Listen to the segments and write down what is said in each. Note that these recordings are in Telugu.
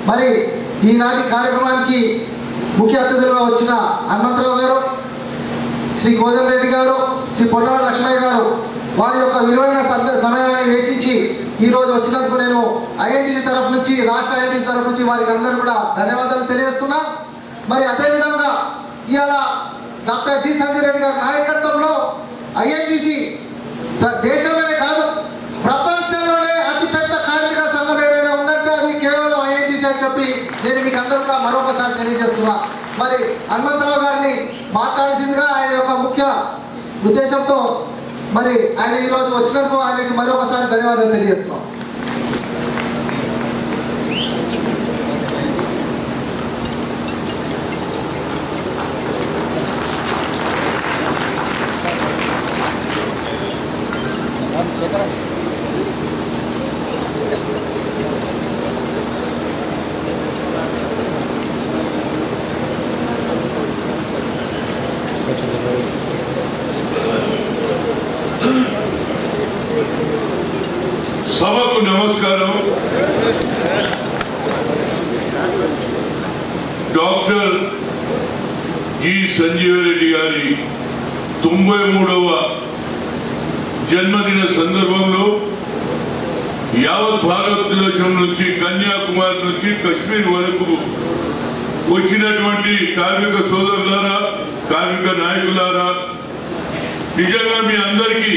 మరి ఈనాటి కార్యక్రమానికి ముఖ్య అతిథులుగా వచ్చిన హనుమంతరావు గారు, శ్రీ కోదండరెడ్డి గారు, శ్రీ పొన్నాల లక్ష్మయ్య గారు వారి యొక్క విలువైన సమయాన్ని వెచ్చించి ఈరోజు వచ్చినందుకు నేను ఐఎన్టీసీ తరఫు నుంచి, రాష్ట్ర ఐఎన్టీసీ తరఫు నుంచి వారికి అందరూ కూడా ధన్యవాదాలు తెలియజేస్తున్నా. మరి అదేవిధంగా ఇవాళ డాక్టర్ జి సంజయ్ రెడ్డి గారి నాయకత్వంలో ఐఎన్టీసీ దేశంలోనే కాదు ప్రపంచంలోనే అతిపెద్ద కార్మిక సంఘం ఏదైనా ఉందంటే అది కేవలం ఐఎన్టీసీ అని చెప్పి నేను మీకు అందరూ కూడా మరొకసారి తెలియజేస్తున్నా. మరి హనుమంతరావు గారిని మాట్లాడాల్సిందిగా ఆయన యొక్క ముఖ్య ఉద్దేశంతో మరి ఆయన ఈరోజు వచ్చినందుకు ఆయనకి మరొకసారి ధన్యవాదాలు తెలియజేస్తున్నాం. సభకు నమస్కారం. డాక్టర్ జి సంజీవ్ రెడ్డి గారి 93వ జన్మదిన సందర్భంలో యావత్ భారతదేశం నుంచి కన్యాకుమారి నుంచి కశ్మీర్ వరకు వచ్చినటువంటి కార్మిక సోదరులారా, కార్మిక నాయకులారా, నిజంగా మీ అందరికీ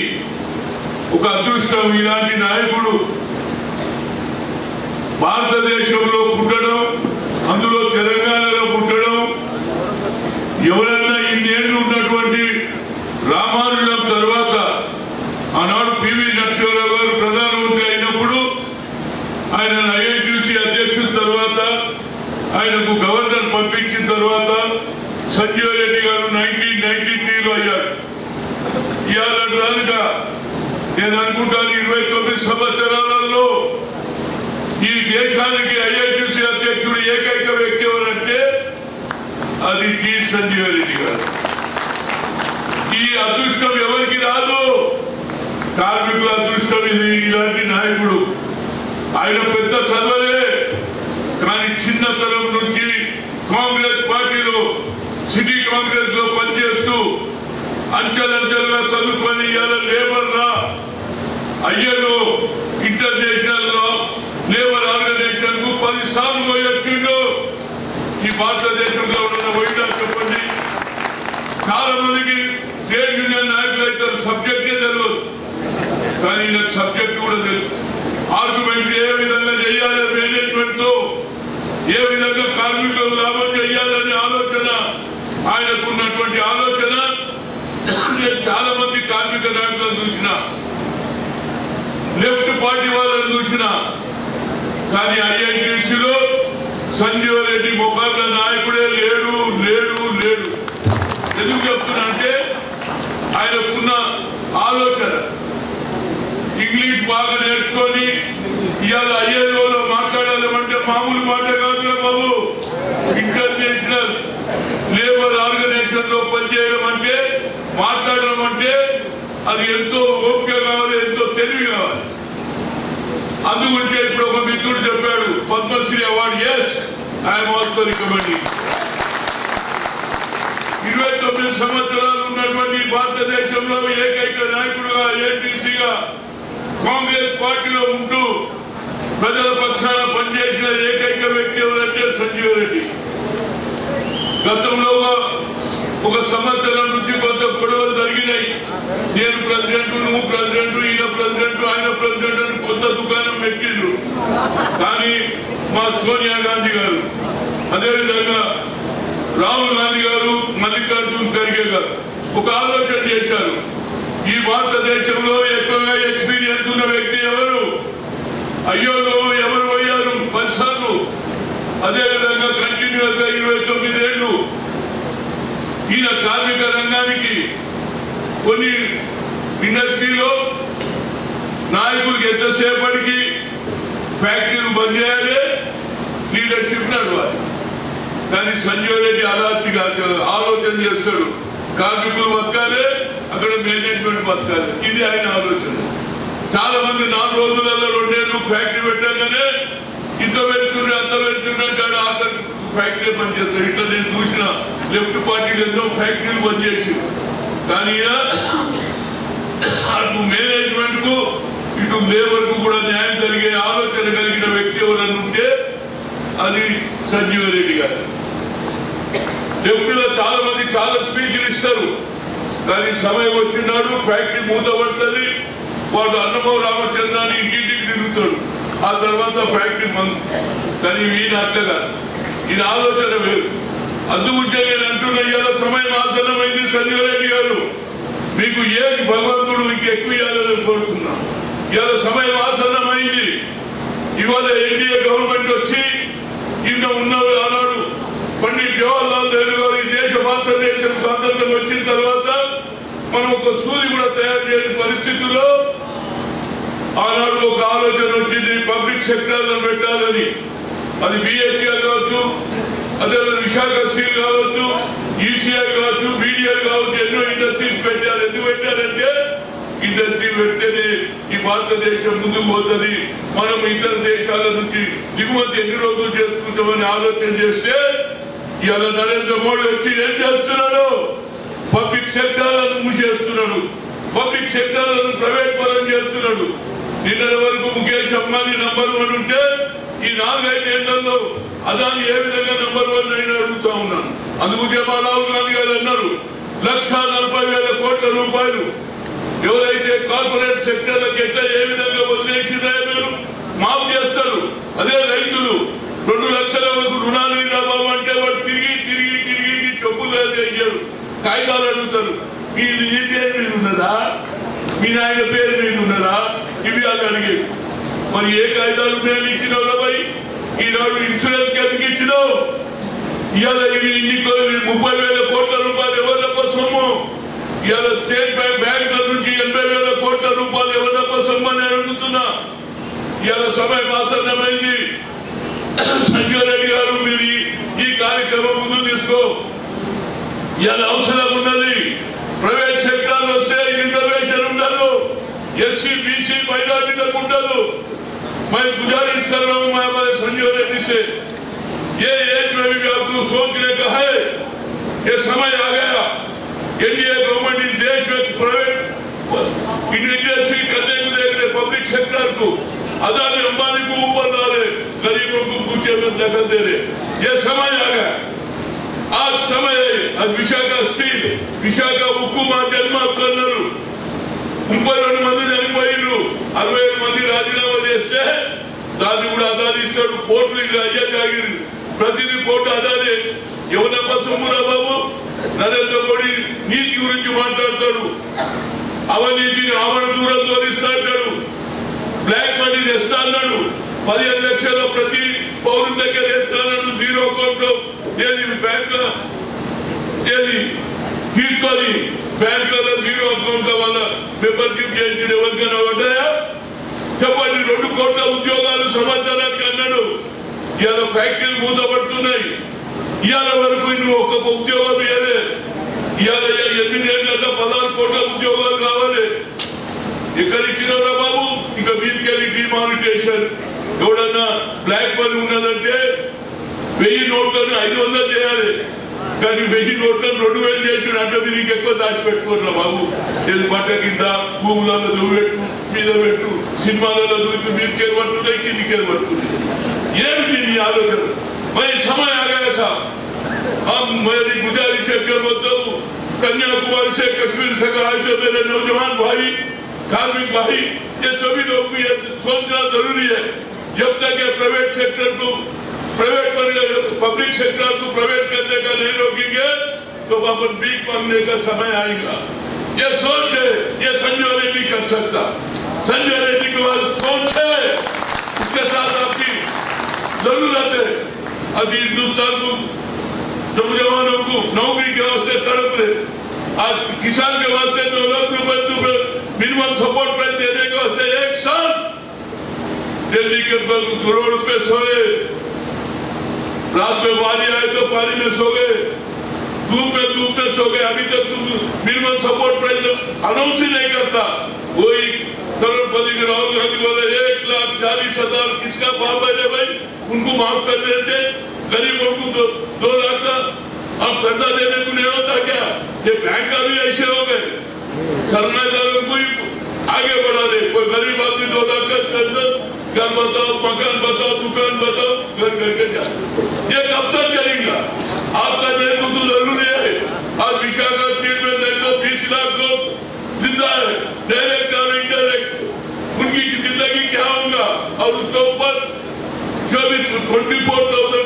ఒక అదృష్టం. ఇలాంటి నాయకుడు భారతదేశంలో పుట్టడం, అందులో తెలంగాణలో పుట్టడం, ఎవరన్నా ఇన్నేళ్ళు ఉన్నటువంటి రామానుజం తర్వాత ఆనాడు పివి నరసింహారావు గారు ప్రధానమంత్రి అయినప్పుడు ఆయన ఐఎన్టీసీ అధ్యక్షుల తర్వాత ఆయనకు గవర్నర్ పంపించిన తర్వాత సంజీవ్ రెడ్డి గారు 1993లో అయ్యారు. ఇవాళ కనుక నేను అనుకుంటాను 29 సంవత్సరాలలో ఈ దేశానికి ఐఎన్టీసీ అధ్యక్షుడు ఏకైక వ్యక్తి ఎవరంటే అది జి సంజీవ్ రెడ్డి గారు. ఈ అదృష్టం ఎవరికి రాదు, కార్మికుల అదృష్టం ఇది. ఇలాంటి నాయకుడు ఆయన పెద్ద చదవలే, కానీ చిన్నతనం నుంచి కాంగ్రెస్ పార్టీలో సిటీ కాంగ్రెస్ లో పనిచేస్తూ అంచెలంచెలుగా చదువుకొని ఇవాళ labour law, ILO, international law, labour organisation కు 10 సార్లు పోయొచ్చిండు. ఈ భారతదేశంలో ఉన్న పోయినా చెప్పండి. చాలా మందికి ట్రేడ్ యూనియన్ నాయకులు అయితే సబ్జెక్టే తెలియదు, కానీ నాకు సబ్జెక్ట్ కూడా తెలుసు. ఆర్గ్యుమెంట్ ఏ విధంగా చేయాలి, మేనేజ్మెంట్ తో ఏ విధంగా కార్మికులకు లాభం చేయాలనే ఆలోచన ఆయనకు ఉన్నటువంటి ఆలోచన. నేను చాలా మంది కార్మిక నాయకులను చూసిన, లెఫ్ట్ పార్టీ వాళ్ళని చూసిన, కానీ ఐఎన్టీసీలో సంజీవ్ రెడ్డి ముఖాల నాయకుడే లేడు లేడు లేడు. ఎందుకు చెప్తున్నా అంటే ఆయనకున్న ఆలోచన. ఇంగ్లీష్ బాగా నేర్చుకొని ఇవాళ ఐఎల్ఓలో మాట్లాడాలంటే మామూలు మాట కాదులే బాబు. ఇంటర్నేషనల్ లేబర్ ఆర్గనైజేషన్ లో పనిచేయడం అంటే, మాట్లాడడం అంటే అది ఎంతో ఓపిక కావాలి, ఎంతో తెలివి కావాలి. అందుకుంటే ఇప్పుడు ఒక మిత్రుడు చెప్పాడు Padmashri award. Yes, I'm also recommending. 29 సంవత్సరాలు ఉన్నటువంటి భారతదేశంలో ఏకైక నాయకుడుగా ఏటీసీగా కాంగ్రెస్ పార్టీలో ఉంటూ ప్రజల పక్షాన పనిచేసిన ఏకైక వ్యక్తి ఎవరంటే సంజీవ్ రెడ్డి. గతంలో ఒక సంవత్సరం నుంచి కొంత గొడవలు జరిగినాయి. నేను ప్రెసిడెంట్, నువ్వు ప్రెసిడెంట్, ఈయన ప్రెసిడెంట్, ఆయన ప్రెసిడెంట్ అని కొత్త దుకాణం పెట్టిండ్రు. కానీ మా సోనియా గాంధీ గారు, అదేవిధంగా రాహుల్ గాంధీ గారు, మల్లికార్జున్ ఖర్గే గారు ఒక ఆలోచన చేశారు. ఈ భారతదేశంలో ఎక్కువగా ఎక్స్పీరియన్స్ ఉన్న వ్యక్తి ఎవరు? అయ్యోలో ఎవరు పోయారు 10 సార్లు. అదేవిధంగా కంటిన్యూస్ గా 29 ఏళ్ళు. ఈయన కార్మిక రంగానికి కొన్ని ఇండస్ట్రీలో నాయకులకి ఎంతసేపటికి ఫ్యాక్టరీలు బంద్ చేయాలి, లీడర్షిప్ నడవాలి. కానీ సంజీవ్ రెడ్డి అలాంటిగా ఆలోచన చేస్తాడు. కార్మికులు బతకాలి, అక్కడ మేనేజ్మెంట్ బతకాలి. ఇది ఆయన ఆలోచన. చాలా మంది 4 రోజులలో 2 ఏళ్ళు ఫ్యాక్టరీ పెట్టగానే ఇంత పెడుతున్నా అంత పెడుతున్నా అంటాడు. ఆఖరి ఫ్యాక్టరీ పనిచేస్తారు. ఇట్లా నేను చూసిన లెఫ్ట్ పార్టీలు ఎన్నో ఫ్యాక్టరీలు పనిచేసి, కానీ అటు మేనేజ్మెంట్ కు ఇటు లేబర్ కు కూడా న్యాయం జరిగే ఆలోచన కలిగిన వ్యక్తి ఎవరన్నా ఉంటే అది సంజీవరెడ్డి గారు. లెఫ్ట్లో చాలా మంది చాలా స్పీచ్లు ఇస్తారు, కానీ సమయం వచ్చినాడు ఫ్యాక్టరీ మూతపడుతుంది. వాడు అన్నమో రామచంద్రాన్ని ఇంటింటికి తిరుగుతాడు, ఆ తర్వాత ఫ్యాక్టరీ మందు. కానీ ఈయన అట్లా ఈయన ఆలోచన వేరు. అందుగురించి నేను అంటున్నా, ఇవాళ సమయం ఆసన్నమైంది. సంజీవరెడ్డి గారు, మీకు ఏది భగవంతుడు మీకు ఎక్కువ ఇవ్వాలని కోరుతున్నా. ఇవాళ సమయం ఆసన్నమైంది. ఇవాళ ఎన్డీఏ గవర్నమెంట్ వచ్చి నిన్న ఉన్న ఆనాడు పండిట్ జవహర్లాల్ నెహ్రూ గారు ఈ భారతదేశం స్వాతంత్రం వచ్చిన తర్వాత మనం ఒక సూది కూడా తయారు చేయని పరిస్థితుల్లో ఆనాడు ఒక ఆలోచన వచ్చింది, పబ్లిక్ సెక్టార్లను పెట్టాలని. అది బిహెచ్ఎల్ కావచ్చు, అదే విశాఖ స్టీల్ కావచ్చు, ఈసీఐ కావచ్చు, బీడీఎల్ కావచ్చు, ఎన్నో ఇండస్ట్రీస్ పెట్టారు. ఎందుకు పెట్టారంటే ఇండస్ట్రీ పెడితేనే ఈ భారతదేశం ముందుకు పోతుంది, మనం ఇతర దేశాల నుంచి దిగుమతి ఎన్ని రోజులు చేసుకుంటామని ఆలోచన చేస్తే ఇవాళ నరేంద్ర మోడీ వచ్చి ఏం చేస్తున్నాడు? పబ్లిక్ సెక్టార్లను మూసేస్తున్నాడు, పబ్లిక్ సెక్టార్లను ప్రైవేట్ పరం చేస్తున్నాడు. నిన్నటి వరకు ముఖేష్ అంబానీ నంబర్ 1 ఉంటే ఈ 4-5 ఏళ్లలో అదాని ఏ విధంగా నంబర్ 1 అయినా అడుగుతా ఉన్నాను. అందుకే మా రాహుల్ గాంధీ గారు అన్నారు, 1,40,000 కోట్ల రూపాయలు ఎవరైతే కార్పొరేట్ సెక్టర్లకు ఎట్లా ఏ విధంగా వదిలేసినా మీరు మాఫ్ చేస్తారు. అదే రైతులు 2 లక్షల రుణాలు బాబు అంటే వాడు తిరిగి తిరిగి తిరిగి చెప్పులు అయ్యారు, కాగితాలు అడుగుతారు. మీ పేరు మీద ఉన్నదా, మీ నాయన పేరు మీద ఉన్నదా, ఇవి వాళ్ళు అడిగేది. మరి ఏ కాగితాలు ఉన్నాయని ఇచ్చినావు రాబాయి? ఈనాడు ఇన్సూరెన్స్ ఎందుకు ఇచ్చినావు? ఇవాళ ఇవి 30,000 కోట్ల రూపాయలు ఎవరినప్ప సొమ్ము? ఇవాళ స్టేట్ బ్యాంకుల నుంచి 80,000 కోట్ల రూపాయలు ఎవరినప్ప సొమ్ము అని అడుగుతున్నా. ఇవాళ సమయం ఆసన్నమైంది. సంజీవరెడ్డి గారు, మీరు ఈ కార్యక్రమం ముందు తీసుకో. ఇవాళ అవసరం ఉన్నది. ప్రైవేట్ సెక్టర్ వస్తే రిజర్వేషన్ ఉండదు, ఎస్సీ బీసీ మైనారిటీలకు ఉండదు. मैं गुजारिश कर रहा हूं, मैं हमारे संजीव रेड्डी से, ये एज में भी आपको सोचने का है, ये समय आ गया। एनडीए गवर्नमेंट इस देश में प्राइवेट इंडस्ट्री करने को देख रहे, पब्लिक सेक्टर को, अदानी अंबानी को ऊपर ला रहे, गरीबों को पूछे में दखल दे रहे। ये समय आ गया, आज समय है। आज विशाखा स्टील, विशाखा उक्कुमा जन्म कन्नरू 32 మంది చనిపోయిండ్రు, 65 మంది రాజీనామా చేస్తే దాన్ని కూడా అదాని ఇస్తాడు. కోర్టు అయ్యా జాగిరి, ప్రతిదీ కోర్టు అదాని. ఎవరప్ప సొమ్మురా బాబు? నరేంద్ర మోడీ నీతి గురించి మాట్లాడతాడు, అవినీతిని ఆవరణ దూరం తోలిస్తా అంటాడు, బ్లాక్ మనీ తెస్తా అన్నాడు, 15 లక్షల ప్రతి పౌరుని దగ్గర వేస్తా అన్నాడు, 0 అకౌంట్ లో ఏది బ్యాంక్ ఏది తీసుకొని బ్యాంకులలో 0 అకౌంట్ వల్ల మెంబర్షిప్ చేయించిన ఎవరికైనా పడ్డాయా? చెప్పండి. 2 కోట్ల ఉద్యోగాలు సంవత్సరానికి అన్నాడు. ఇవాళ ఫ్యాక్టరీలు మూతపడుతున్నాయి. ఇవాళ వరకు నువ్వు ఒక్క ఉద్యోగం ఇవ్వలే. ఇవాళ 8 ఏళ్ళ 16 కోట్ల ఉద్యోగాలు కావాలి. ఎక్కడ ఇచ్చినవరా బాబు? ఇక మీదికెళ్ళి డిమానిటేషన్. ఎవడన్నా బ్లాక్ మనీ ఉన్నదంటే 1000 నోట్లను 500 చేయాలి, కానీ 1000 నోట్లను 2000 చేసిన అంటే మీకు ఎక్కువ దాచిపెట్టుకోరా బాబు. ఏది బట్ట కింద భూములలో దువ్వెట్టు, మీద పెట్టు, సినిమాలలో దూకి మీదికెళ్ళి పడుతున్నాయి, కిందికెళ్ళి పడుతున్నాయి. ఏమిటి నీ ఆలోచన? మరి समय आ गया था। हम मेरी गुजारिश है कि मतलब कन्याकुमारी से कश्मीर से कहा से मेरे नौजवान भाई, कार्मिक भाई, ये सभी लोग को ये सोचना जरूरी है। जब तक ये प्राइवेट सेक्टर को पब्लिक सेक्टर को प्राइवेट करने का नहीं रोकेंगे तो अपन भीख मांगने का समय आएगा। ये सोच है, ये संजय रेड्डी कर सकता। संजय रेड्डी के पास सोच है, उसके साथ आपकी जरूरत है। अभी हिंदुस्तान को नौजवानों को नौकरी के वास्ते तड़प रहे, आज किसान के वास्ते 2 लाख रुपए मिनिमम सपोर्ट प्राइस देने के वास्ते 1 साल दिल्ली के करोड़ रुपए सो रहे, रात में पानी आए तो पानी में सो गए, धूप में सो गए। अभी तक तुम मिनिमम सपोर्ट प्राइस अनाउंस ही नहीं करता। वही करोड़पति के राहुल गांधी बोले 1,40,000 किसका पाप है भाई, उनको माफ कर देते, गरीबों को 2 लाख का अब कर्जा देने को नहीं होता क्या? ये बैंक का भी ऐसे हो गए, सरमाएदारों को ही आगे बढ़ा दे। कोई गरीब आदमी 2 लाख का कर्जा, घर बताओ, मकान बताओ, दुकान बताओ, घर करके जा। ये कब तक चलेगा? आपका नेतृत्व तो जरूरी है। आज विशाखा स्टेट में नहीं तो 20 लाख लोग जिंदा है, डायरेक्ट और इनडायरेक्ट, उनकी जिंदगी क्या होगा? और उसके ऊपर जो भी 24,000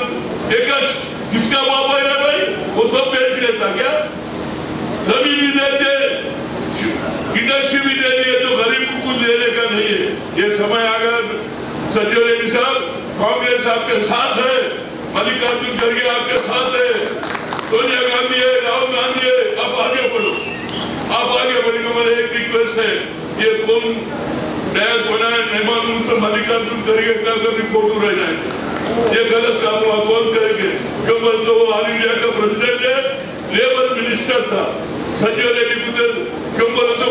एकड़ किसका बाप है भाई, वो सब बेच लेता क्या? जमीन भी देते, इंडस्ट्री भी दे दी है, तो गरीब को कुछ देने का नहीं है। ये समय आ गया। संजय रेड्डी साहब, कांग्रेस आपके साथ है, मल्लिकार्जुन खड़गे आपके साथ है, सोनिया गांधी है, राहुल गांधी है, आप आगे बढ़ो, आप आगे बढ़ेंगे। मेरा एक रिक्वेस्ट है, ये कौन डैर बनाए मेहमान उनसे मल्लिकार्जुन खड़गे का कभी फोटो रह जाए, ये गलत काम हुआ, कौन करेंगे? क्यों बोलते वो ऑल इंडिया का प्रेसिडेंट है, लेबर मिनिस्टर था संजय रेड्डी को, क्यों बोले तो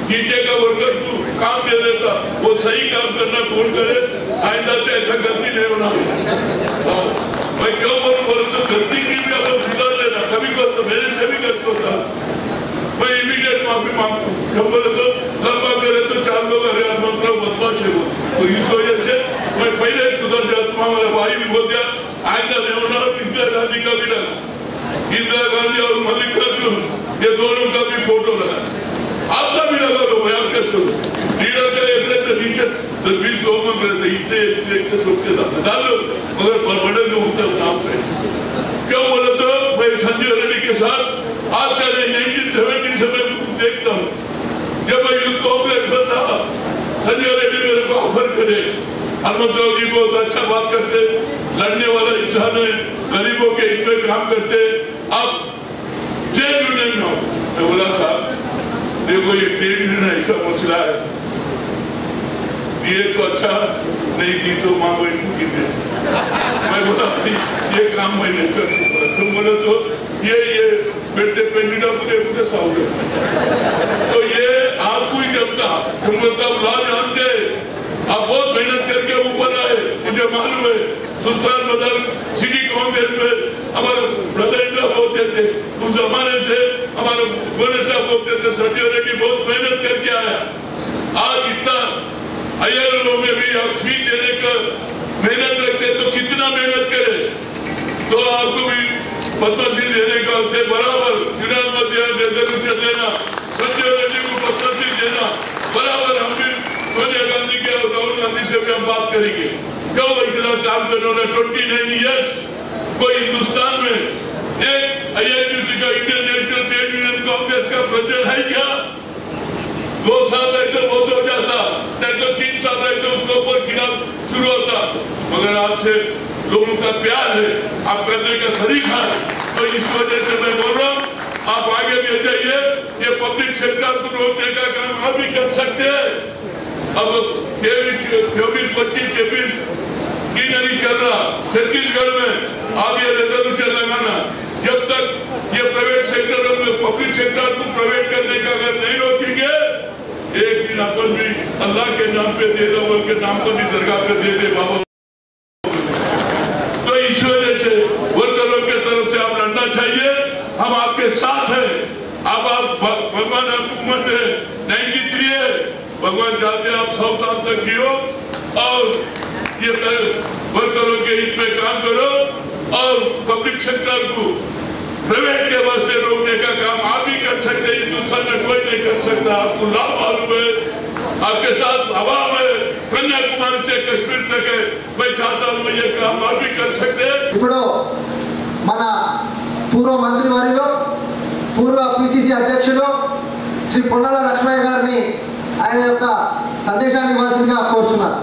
नीचे का वर्कर को काम दे देता, वो सही काम करना कौन करे? आइंदा से ऐसा गलती नहीं होना। मैं क्यों बोलूं तो गलती की भी अब सुधार लेना, कभी को तो मेरे से भी गलती होता, मैं इमीडिएट माफी मांगता हूँ। क्यों बोले तो लंबा करे तो 4 लोग अरे मंत्र बदमाश है वो, तो इस वजह से मैं पहले सुधर जाता हूँ। हमारे भाई भी बोल दिया आइंदा नहीं होना। इंदिरा गांधी का भी लगा, इंदिरा गांधी और मल्लिकार्जुन ये दोनों का भी फोटो लगा, आपका भी लगा दो भाई, आप कैसे लीडर का एक रहते नीचे 20 लोग में रहते, इतने सोचते डाल लो, मगर बड़े लोग उनका नाम पे क्यों बोले तो भाई संजय रेड्डी के साथ आज का 1970 से मैं देखता हूँ, जब मैं यूथ कांग्रेस में था, संजय रेड्डी मेरे को ऑफर करे, हनुमंतराव जी बहुत अच्छा बात करते, लड़ने वाला इंसान है, गरीबों के हित में काम करते, आप ट्रेड यूनियन में हो। मैं बोला साहब देखो ये ट्रेड यूनियन ऐसा मसला है, ये तो अच्छा नहीं दी तो माँ बहन को की दे। मैं बोला ये काम मैं नहीं कर सकता। तुम बोले तो ये बेटे पेंडिना मुझे साउंड, तो ये आपको ही जमता, तुम मतलब ला जानते, आप बहुत मेहनत करके ऊपर आए, मुझे मालूम है। सुल्तान बदर सिटी कांग्रेस में हमारे ब्रदर इन लॉ बोलते थे, उस जमाने से हमारे गोरे साहब बोलते थे संजय रेड्डी बहुत मेहनत करके आया। आज इतना ILO में भी आप फी देने का मेहनत रखते तो कितना मेहनत करे, तो आपको भी पद्मश्री देने का उससे बराबर रेजोल्यूशन देना, संजय रेड्डी को पद्मश्री देना बराबर। हम भी सोनिया गांधी के और राहुल गांधी से भी हम बात करेंगे, क्यों इतना काम करने वाला 29 ईयर्स कोई हिंदुस्तान में एक INTUC का Indian national trade union Congress का प्रेसिडेंट है क्या? 2 साल रहते बहुत हो जाता, नहीं तो 3 साल रहते उसके ऊपर खिलाफ शुरू होता, मगर आपसे लोगों का प्यार है, आप करने का तरीका है, तो इस वजह से मैं बोल रहा हूँ आप आगे भी जाइए। ये पब्लिक सेक्टर को रोकने का काम आप भी कर सकते हैं। अब 24-25-26 नहीं चल रहा छत्तीसगढ़ में, आप ये रेजोल्यूशन लगाना, जब तक ये प्राइवेट सेक्टर पब्लिक सेक्टर को प्राइवेट करने का अगर नहीं रोकेंगे, एक दिन अपन भी अल्लाह के नाम पे दे दो, उनके नाम पर भी दरगाह पे दे दे बाबा। तो इस वजह से वर्करों के तरफ से आप लड़ना चाहिए, हम आपके साथ हैं। अब आप भगवान आपको उम्र है 93 है, भगवान चाहते आप 100 साल तक जियो और ये वर्करों के हित में काम करो और पब्लिक सेक्टर को प्राइवेट के वास्ते रोकने का काम आप ही कर सकते हैं, हिंदुस्तान में कोई नहीं कर सकता। आपको लाभ मालूम है, आपके साथ आवाम है, कन्याकुमारी से कश्मीर तक है। मैं चाहता हूँ ये काम आप भी कर सकते हैं। ఇప్పుడు మన పూర్వ మంత్రివర్యులు పూర్వ PCC అధ్యక్షులు శ్రీ పొన్నాల లక్ష్మయ్య గారిని ఆయన యొక్క సందేశాన్ని ఇవ్వాల్సిందిగా కోరుచున్నారు.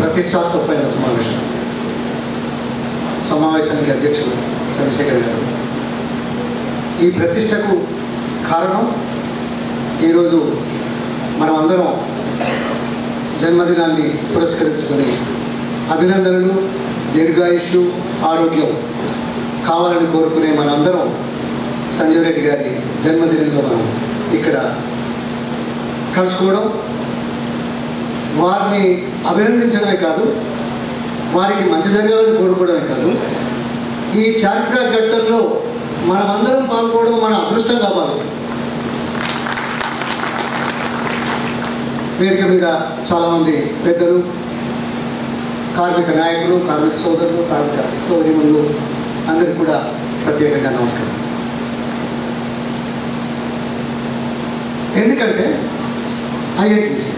ప్రతిష్టాత్మకమైన సమావేశానికి అధ్యక్షులు చంద్రశేఖర్ గారు. ఈ ప్రతిష్టకు కారణం ఈరోజు మనమందరం జన్మదినాన్ని పురస్కరించుకొని అభినందనలు, దీర్ఘాయుష్యు, ఆరోగ్యం కావాలని కోరుకునే మనందరం సంజీవ్ రెడ్డి గారి జన్మదినంలో మనం ఇక్కడ కలుసుకోవడం, వారిని అభినందించడమే కాదు, వారికి మంచి జరగాలని కోరుకోవడమే కాదు, ఈ చారిత్రక ఘట్టంలో మనమందరం పాల్గొనడం మన అదృష్టంగా భావిస్తాం. వేదిక మీద చాలామంది పెద్దలు, కార్మిక నాయకులు, కార్మిక సోదరులు, కార్మిక సోదరీమణులు అందరికీ కూడా ప్రత్యేకంగా నమస్కారం. ఎందుకంటే ఐఎన్టీసీ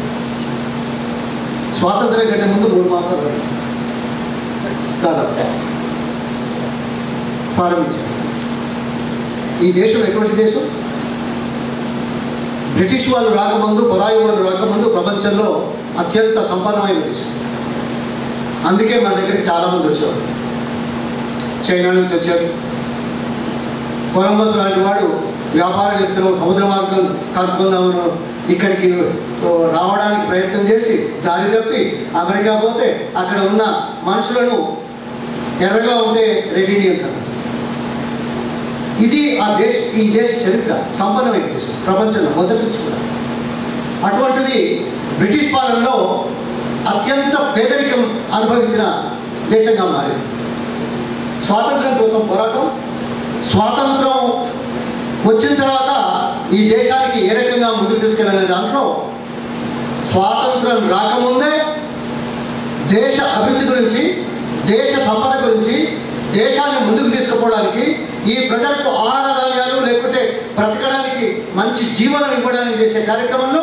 స్వాతంత్ర్యం కంటే ముందు 3 మాసాలు దాదాపు ప్రారంభించారు. ఈ దేశం ఎటువంటి దేశం? బ్రిటిష్ వాళ్ళు రాకముందు, పరాయి వాళ్ళు రాకముందు ప్రపంచంలో అత్యంత సంపన్నమైన దేశం. అందుకే మన దగ్గరికి చాలామంది వచ్చేవారు. చైనా నుంచి వచ్చారు. కొలంబస్ లాంటి వాడు వ్యాపార వ్యక్తులు సముద్ర మార్గం కనుక్కుందామని ఇక్కడికి రావడానికి ప్రయత్నం చేసి దారి తప్పి అమెరికా పోతే అక్కడ ఉన్న మనుషులను ఎర్రగా ఉండే రెడ్ ఇండియన్స్ అన్నారు. ఇది ఈ దేశ చరిత్ర. సంపన్నమైన దేశం ప్రపంచంలో మొదటి నుంచి కూడా. అటువంటిది బ్రిటిష్ పాలనలో అత్యంత పేదరికం అనుభవించిన దేశంగా మారింది. స్వాతంత్రం కోసం పోరాటం, స్వాతంత్రం వచ్చిన తర్వాత ఈ దేశానికి ఏ రకంగా ముందుకు తీసుకెళ్ళాలనే దాంట్లో స్వాతంత్రం రాకముందే దేశ అభివృద్ధి గురించి, దేశ సంపద గురించి, దేశాన్ని ముందుకు తీసుకుపోవడానికి, ఈ ప్రజలకు ఆహార ధాన్యాలు లేకుంటే బ్రతకడానికి మంచి జీవనం ఇవ్వడానికి చేసే కార్యక్రమంలో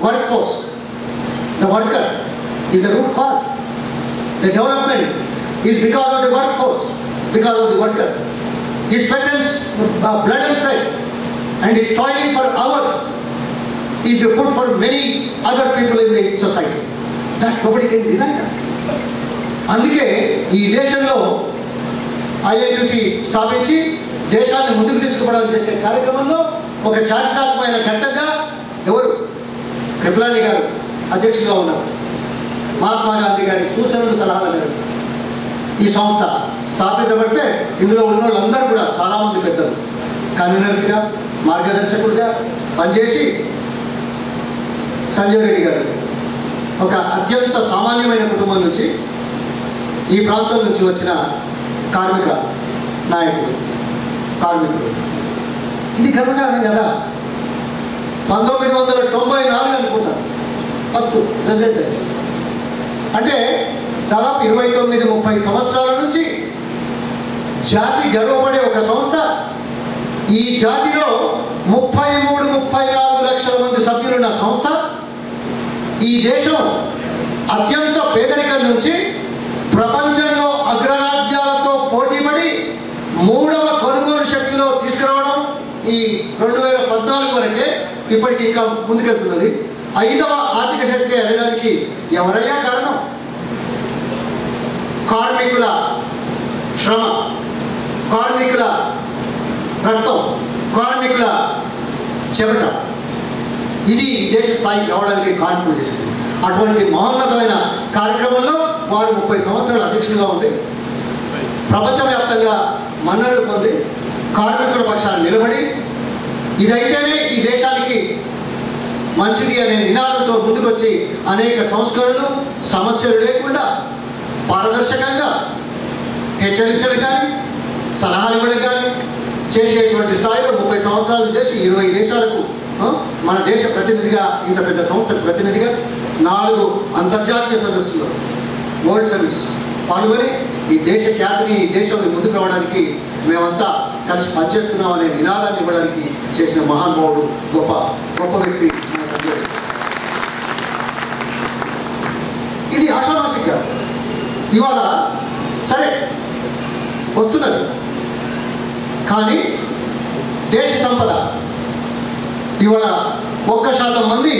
work force, the worker is the root cause. The development is because of the work force, because of the worker. He spends blood and sweat and is toiling for hours, is the food for many other people in the society. That nobody can deny that. అందుకే ఈ దేశంలో ఐఎన్టీసీ స్థాపించి దేశాన్ని ముందుకు తీసుకుపోవడానికి చేసే కార్యక్రమంలో ఒక చారిత్రాత్మకమైన ఘట్టంగా ఎవరు కృపలాని గారు అధ్యక్షులుగా ఉన్నారు. మహాత్మా గాంధీ గారి సూచనలు, సలహాల మేరకు ఈ సంస్థ స్థాపించబడితే ఇందులో ఉన్న వాళ్ళందరూ కూడా చాలామంది పెద్దలు కన్వీనర్స్గా, మార్గదర్శకులుగా పనిచేసి సంజీవ్ రెడ్డి గారు ఒక అత్యంత సామాన్యమైన కుటుంబం నుంచి, ఈ ప్రాంతం నుంచి వచ్చిన కార్మిక నాయకుడు, కార్మికుడు. ఇది గర్వకారణం కదా. 1994 అనుకుంటా ఫస్ట్ ప్రెసిడెంట్. అంటే దాదాపు 29-30 సంవత్సరాల నుంచి జాతి గర్వపడే ఒక సంస్థ. ఈ జాతిలో 33-34 లక్షల మంది సభ్యులున్న సంస్థ. ఈ దేశం అత్యంత పేదరికం నుంచి ప్రపంచంలో అగ్రరాజ్యాలతో పోటీపడి 3వ కొనుగోలు శక్తిలో తీసుకురావడం ఈ 2014 వరకే. ఇప్పటికి ఇంకా ముందుకెళ్తున్నది. 5వ ఆర్థిక శక్తి అనడానికి ఎవరయ్యా కారణం? కార్మికుల శ్రమ, కార్మికుల రక్తం, కార్మికుల చెమట. ఇది దేశ స్థాయికి రావడానికి కార్మికులు చేసింది. అటువంటి మహోన్నతమైన కార్యక్రమంలో వారు 30 సంవత్సరాలు అధ్యక్షులుగా ఉంది. ప్రపంచవ్యాప్తంగా మన్ననలు పొంది కార్మికుల పక్షాన్ని నిలబడి ఇదైతేనే ఈ దేశానికి మంచిది అనే నినాదంతో ముందుకొచ్చి అనేక సంస్కరణలు, సమస్యలు లేకుండా పారదర్శకంగా హెచ్చరించడం కానీ, సలహాలు ఇవ్వడం కానీ చేసేటువంటి స్థాయిలో 30 సంవత్సరాలు చేసి 20 దేశాలకు మన దేశ ప్రతినిధిగా, ఇంత పెద్ద సంస్థకు ప్రతినిధిగా 4 అంతర్జాతీయ సదస్సులో, వరల్డ్ సర్వీస్ పాల్గొని ఈ దేశ ఖ్యాతిని, ఈ దేశాన్ని ముందుకు రావడానికి మేమంతా కలిసి పనిచేస్తున్నాం అనే నినాదాన్ని ఇవ్వడానికి చేసిన మహానుభావుడు, గొప్ప వ్యక్తి మన సంజయ్. ఇది ఆషామాషిగా ఇవాళ సరే వస్తున్నది, కానీ దేశ సంపద ఇవాళ 1% మంది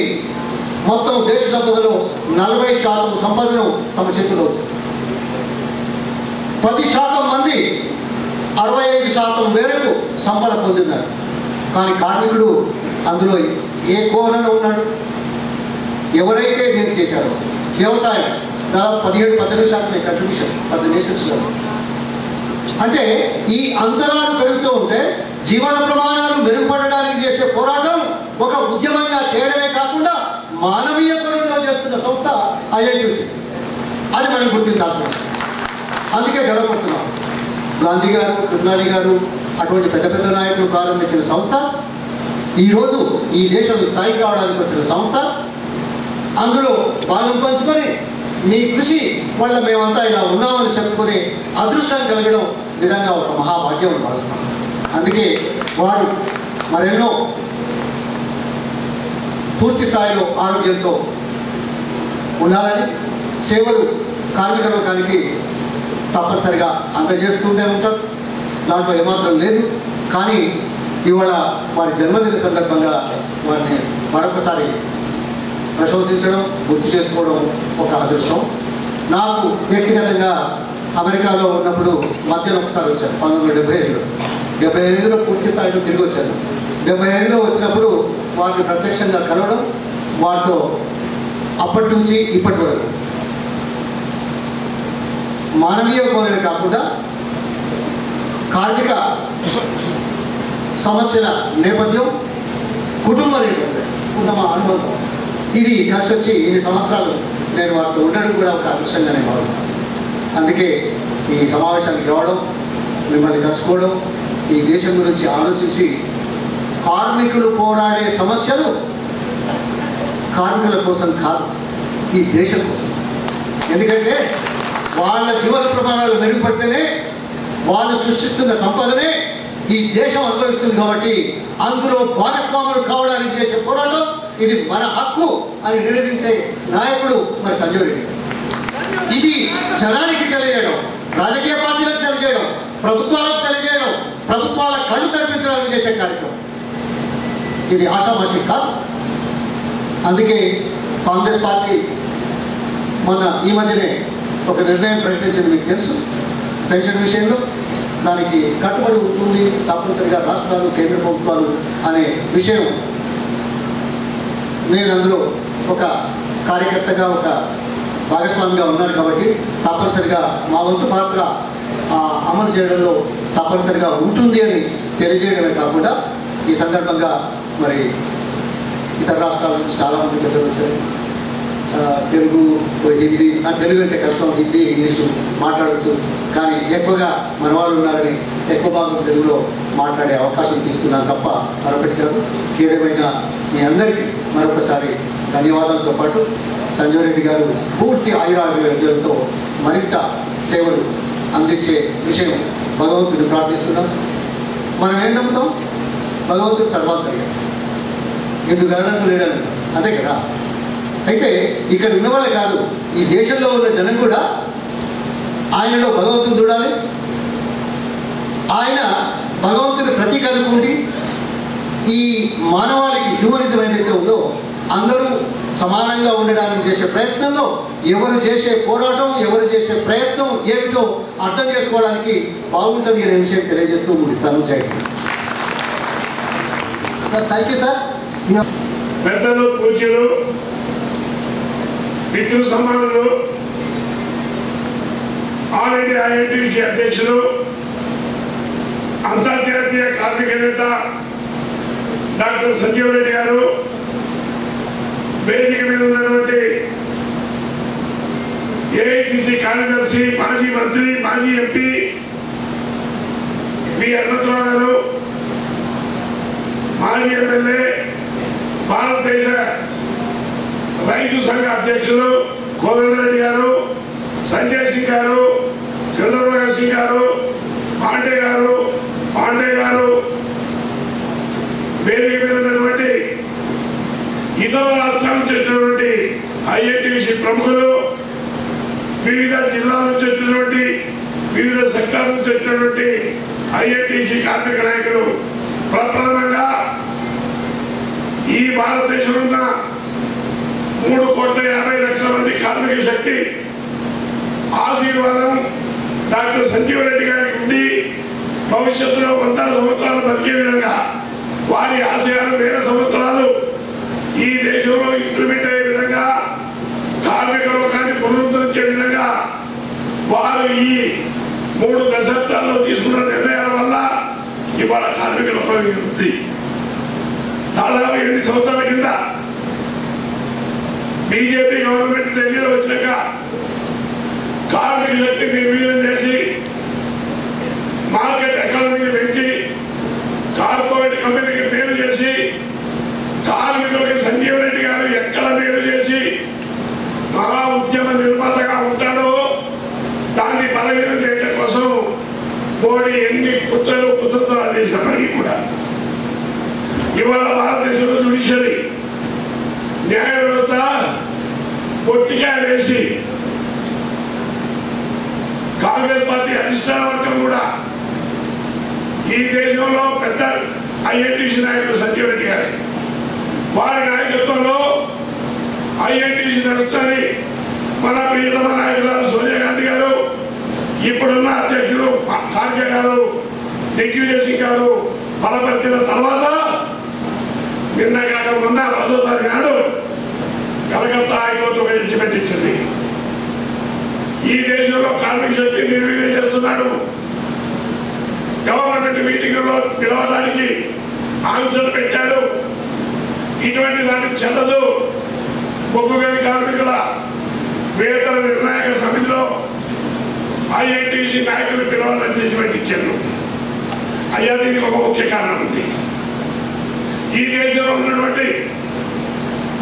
మొత్తం దేశ సంపదలో 40% సంపదను తమ చేతిలో వచ్చింది. 10% మంది 65% మేరకు సంపద పొందుతున్నారు. కానీ కార్మికుడు అందులో ఏ కోణంలో ఉన్నాడు? ఎవరైతే దీన్ని చేశారో వ్యవసాయం దాదాపు 17-18% కంట్రిబ్యూషన్ ఫర్ ద నేషన్స్లో. అంటే ఈ అంతరాలు పెరుగుతూ ఉంటే జీవన ప్రమాణాలు మెరుగుపడడానికి చేసే పోరాటం ఒక ఉద్యమంగా చేయడమే కాకుండా మానవీయ కోణంలో చేస్తున్న సంస్థ ఐఎన్టీసీ. అది మనం గుర్తించాల్సిన అవసరం. అందుకే గర్వపడుతున్నాం. గాంధీ గారు, కృష్ణాని గారు అటువంటి పెద్ద పెద్ద నాయకులు ప్రారంభించిన సంస్థ ఈరోజు ఈ దేశం స్థాయికి రావడానికి వచ్చిన సంస్థ. అందులో భాగం పంచుకొని మీ కృషి వల్ల మేమంతా ఇలా ఉన్నామని చెప్పుకునే అదృష్టం కలగడం నిజంగా ఒక మహాభాగ్యం భావిస్తాం. అందుకే వారు మరెన్నో పూర్తి స్థాయిలో ఆరోగ్యంతో ఉండాలని, సేవలు కార్మిక లోకానికి తప్పనిసరిగా అందజేస్తుంటే ఉంటారు. దాంట్లో ఏమాత్రం లేదు. కానీ ఇవాళ వారి జన్మదిన సందర్భంగా వారిని మరొకసారి ప్రశంసించడం, గుర్తు చేసుకోవడం ఒక అదృష్టం. నాకు వ్యక్తిగతంగా అమెరికాలో ఉన్నప్పుడు మధ్యలో ఒకసారి వచ్చాను 1975లో పూర్తి స్థాయిలో తిరిగి వచ్చాను. 75లో వచ్చినప్పుడు వారిని ప్రత్యక్షంగా కలవడం, వారితో అప్పటి నుంచి ఇప్పటి వరకు మానవీయ కోణమే కాకుండా కార్మిక సమస్యల నేపథ్యం, కుటుంబ నేపథ్యం ఉన్న మా అనుభవం ఇది కలిసి వచ్చి ఇన్ని సంవత్సరాలు నేను వారితో ఉండడం కూడా ఒక అదృష్టంగా నేను భావిస్తాను. అందుకే ఈ సమావేశానికి రావడం, మిమ్మల్ని కలుసుకోవడం, ఈ దేశం గురించి ఆలోచించి కార్మికులు పోరాడే సమస్యలు కార్మికుల కోసం కాదు, ఈ దేశం కోసం. ఎందుకంటే వాళ్ళ జీవన ప్రమాణాలు మెరుగుపడితేనే వాళ్ళు సృష్టిస్తున్న సంపదనే ఈ దేశం అనుభవిస్తుంది. కాబట్టి అందులో భాగస్వాములు కావడానికి చేసే పోరాటం ఇది మన హక్కు అని నివేదించే నాయకుడు మరి సంజయ్ రెడ్డి. ఇది జనానికి తెలియజేయడం, రాజకీయ పార్టీలకు తెలియజేయడం, ప్రభుత్వాలకు తెలియజేయడం, ప్రభుత్వాల కళ్ళు తెరిపించడానికి చేసే కార్యక్రమం. ఇది ఆషామాషి కాదు. అందుకే కాంగ్రెస్ పార్టీ మొన్న ఈ మధ్యనే ఒక నిర్ణయం ప్రకటించింది, మీకు తెలుసు, పెన్షన్ విషయంలో. దానికి కట్టుబడి ఉంటుంది తప్పనిసరిగా రాష్ట్రాలు, కేంద్ర ప్రభుత్వాలు అనే విషయం. నేను అందులో ఒక కార్యకర్తగా, ఒక భాగస్వామిగా ఉన్నారు కాబట్టి తప్పనిసరిగా మా వంతు పాత్ర అమలు చేయడంలో తప్పనిసరిగా ఉంటుంది అని తెలియజేయడమే కాకుండా ఈ సందర్భంగా మరి ఇతర రాష్ట్రాల నుంచి చాలామంది పెద్దలు వచ్చారు. తెలుగు, హిందీ, తెలుగు అంటే కష్టం, హిందీ, ఇంగ్లీషు మాట్లాడచ్చు. కానీ ఎక్కువగా మన వాళ్ళు ఉన్నారని ఎక్కువ భాగం తెలుగులో మాట్లాడే అవకాశం తీసుకున్నాను తప్ప మరొకటి కాదు. ఏదేమైనా మీ అందరికీ మరొకసారి ధన్యవాదాలతో పాటు సంజయ్ రెడ్డి గారు పూర్తి ఆయురారోగ్యాలతో మరింత సేవలు అందించే విషయం భగవంతుడిని ప్రార్థిస్తున్నాం. మనం ఏం నమ్ముతాం? భగవంతుడు సర్వాంతర్యం, ఎందుకు గణనకు లేడని, అంతే కదా. అయితే ఇక్కడ ఉన్న వాళ్ళే కాదు, ఈ దేశంలో ఉన్న జనం కూడా ఆయనలో భగవంతుని చూడాలి. ఆయన భగవంతుని ప్రతీక అనుకుంటే ఈ మానవాళికి హ్యూమనిజం ఏదైతే ఉందో అందరూ సమానంగా ఉండడానికి చేసే ప్రయత్నంలో ఎవరు చేసే పోరాటం, ఎవరు చేసే ప్రయత్నం ఏమిటో అర్థం చేసుకోవడానికి బాగుంటుంది అనే విషయం తెలియజేస్తూ ముగిస్తాను. జై Hind sir. Thank you sir. పెద్దలు, పూజ్యులు, మిత్రు సమానులు, ఆల్ ఇండియా ఐఎన్టీసీ అధ్యక్షులు, అంతర్జాతీయ కార్మిక నేత డాక్టర్ సంజీవ్ రెడ్డి గారు, వేదిక మీద ఉన్నటువంటి ఏఐసిసి కార్యదర్శి, మాజీ మంత్రి, మాజీ ఎంపీ వి హనుమంతరావు గారు, మాజీ ఎమ్మెల్యే, భారతదేశ రైతు సంఘ అధ్యక్షులు కోదండరెడ్డి గారు, సంజయ్ సింగ్ గారు, చంద్రప్రకాష్ సింగ్ గారు, పాండే గారు, వేదిక మీద ఉన్నటువంటి ఇతర రాష్ట్రాల నుంచి వచ్చినటువంటి ఐఎన్టీసీ ప్రముఖులు, వివిధ జిల్లాల నుంచి వచ్చినటువంటి, వివిధ సెక్టార్ల నుంచి వచ్చినటువంటి ఐఎన్టీసీ కార్మిక నాయకులు, ప్రప్రథమంగా ఈ భారతదేశంలో ఉన్న 3,50,00,000 మంది కార్మిక శక్తి ఆశీర్వాదం డాక్టర్ సంజీవ్ రెడ్డి గారికి ఉండి భవిష్యత్తులో 100 సంవత్సరాలు బతికే విధంగా వారి ఆశయాలు 1000 సంవత్సరాలు ఈ దేశంలో ఇంప్లిమెంట్ అయ్యే విధంగా కార్మిక లోకాన్ని పునరుద్ధరించే విధంగా వారు ఈ 3 దశాబ్దాల్లో తీసుకున్న నిర్ణయాల వల్ల ఇవాళ కార్మిక లోకం ఉంది. దాదాపు 8 సంవత్సరాల కింద బీజేపీ గవర్నమెంట్ ఢిల్లీలో వచ్చినాక కార్మిక శక్తిని నిర్వీర్యం చేసి మార్కెట్ ఎకానమీని పెంచి కార్పొరేట్ కంపెనీకి మేలు చేసి కార్మికులకి సంజీవ్ రెడ్డి గారు ఎక్కడ మేలు చేసి మహా ఉద్యమ నిర్మాతగా ఉంటాడో దాన్ని బలహీనం చేయడం కోసం మోడీ ఎన్ని కుట్రలు కుతంత్రాలు చేసినప్పటికీ కూడా ఇవాళ భారతదేశంలో జ్యుడిషియరీ న్యాయ వ్యవస్థ పొట్టిగా వేసి కాంగ్రెస్ పార్టీ అధిష్టాన వర్గం కూడా ఈ దేశంలో పెద్ద ఐఎన్టీసీ నాయకుడు సంజీవ్ రెడ్డి గారి వారి నాయకత్వంలో ఐఎన్టీసీ నడుస్తుంది. మన ప్రియతమ నాయకులు సోనియా గాంధీ గారు, ఇప్పుడున్న అధ్యక్షుడు ఖార్గే గారు, దిగ్విజయ్ సింగ్ గారు బలపరిచిన తర్వాత నిన్న కాక మొన్న 10వ తారీఖు నాడు కలకత్తా హైకోర్టు ఒక జడ్జిమెంట్ ఇచ్చింది. ఈ దేశంలో కార్మిక శక్తిని నిర్వీర్యం చేస్తున్నాడు, గవర్నమెంట్ మీటింగులో పిలవడానికి ఆంక్షలు పెట్టాడు, ఇటువంటి దాన్ని చెల్లదు, బొగ్గుగని కార్మికుల వేతన నిర్ణాయక సమితిలో ఐఎన్టీసీ నాయకులు పిలవాలని జడ్జిమెంట్ ఇచ్చారు. అయ్యా దీనికి ఒక ముఖ్య కారణం ఉంది. ఈ దేశంలో ఉన్నటువంటి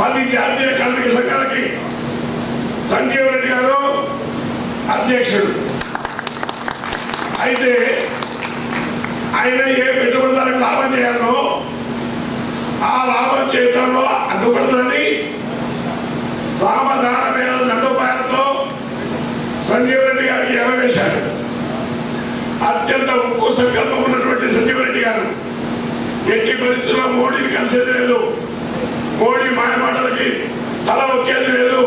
10 జాతీయ కార్మిక సంఘాలకి సంజీవ్ రెడ్డి గారు అధ్యక్షుడు. అయితే ఆయన ఏ పెట్టుబడిదారులకు లాభం చేయాలో ఆ లాభం చేయడంలో అడ్డుపడుతుందని సామధాన మీద దండోపాయాలతో సంజీవ్ రెడ్డి గారికి ఎగవేశాడు. అత్యంత ఉక్కు సంకల్పం ఉన్నటువంటి సంజీవ్ రెడ్డి గారు ఎట్టి పరిస్థితుల్లో మోడీని కలిసేది లేదు, మోడీ మాయమాటలకి తల ఒక్కేది లేదు.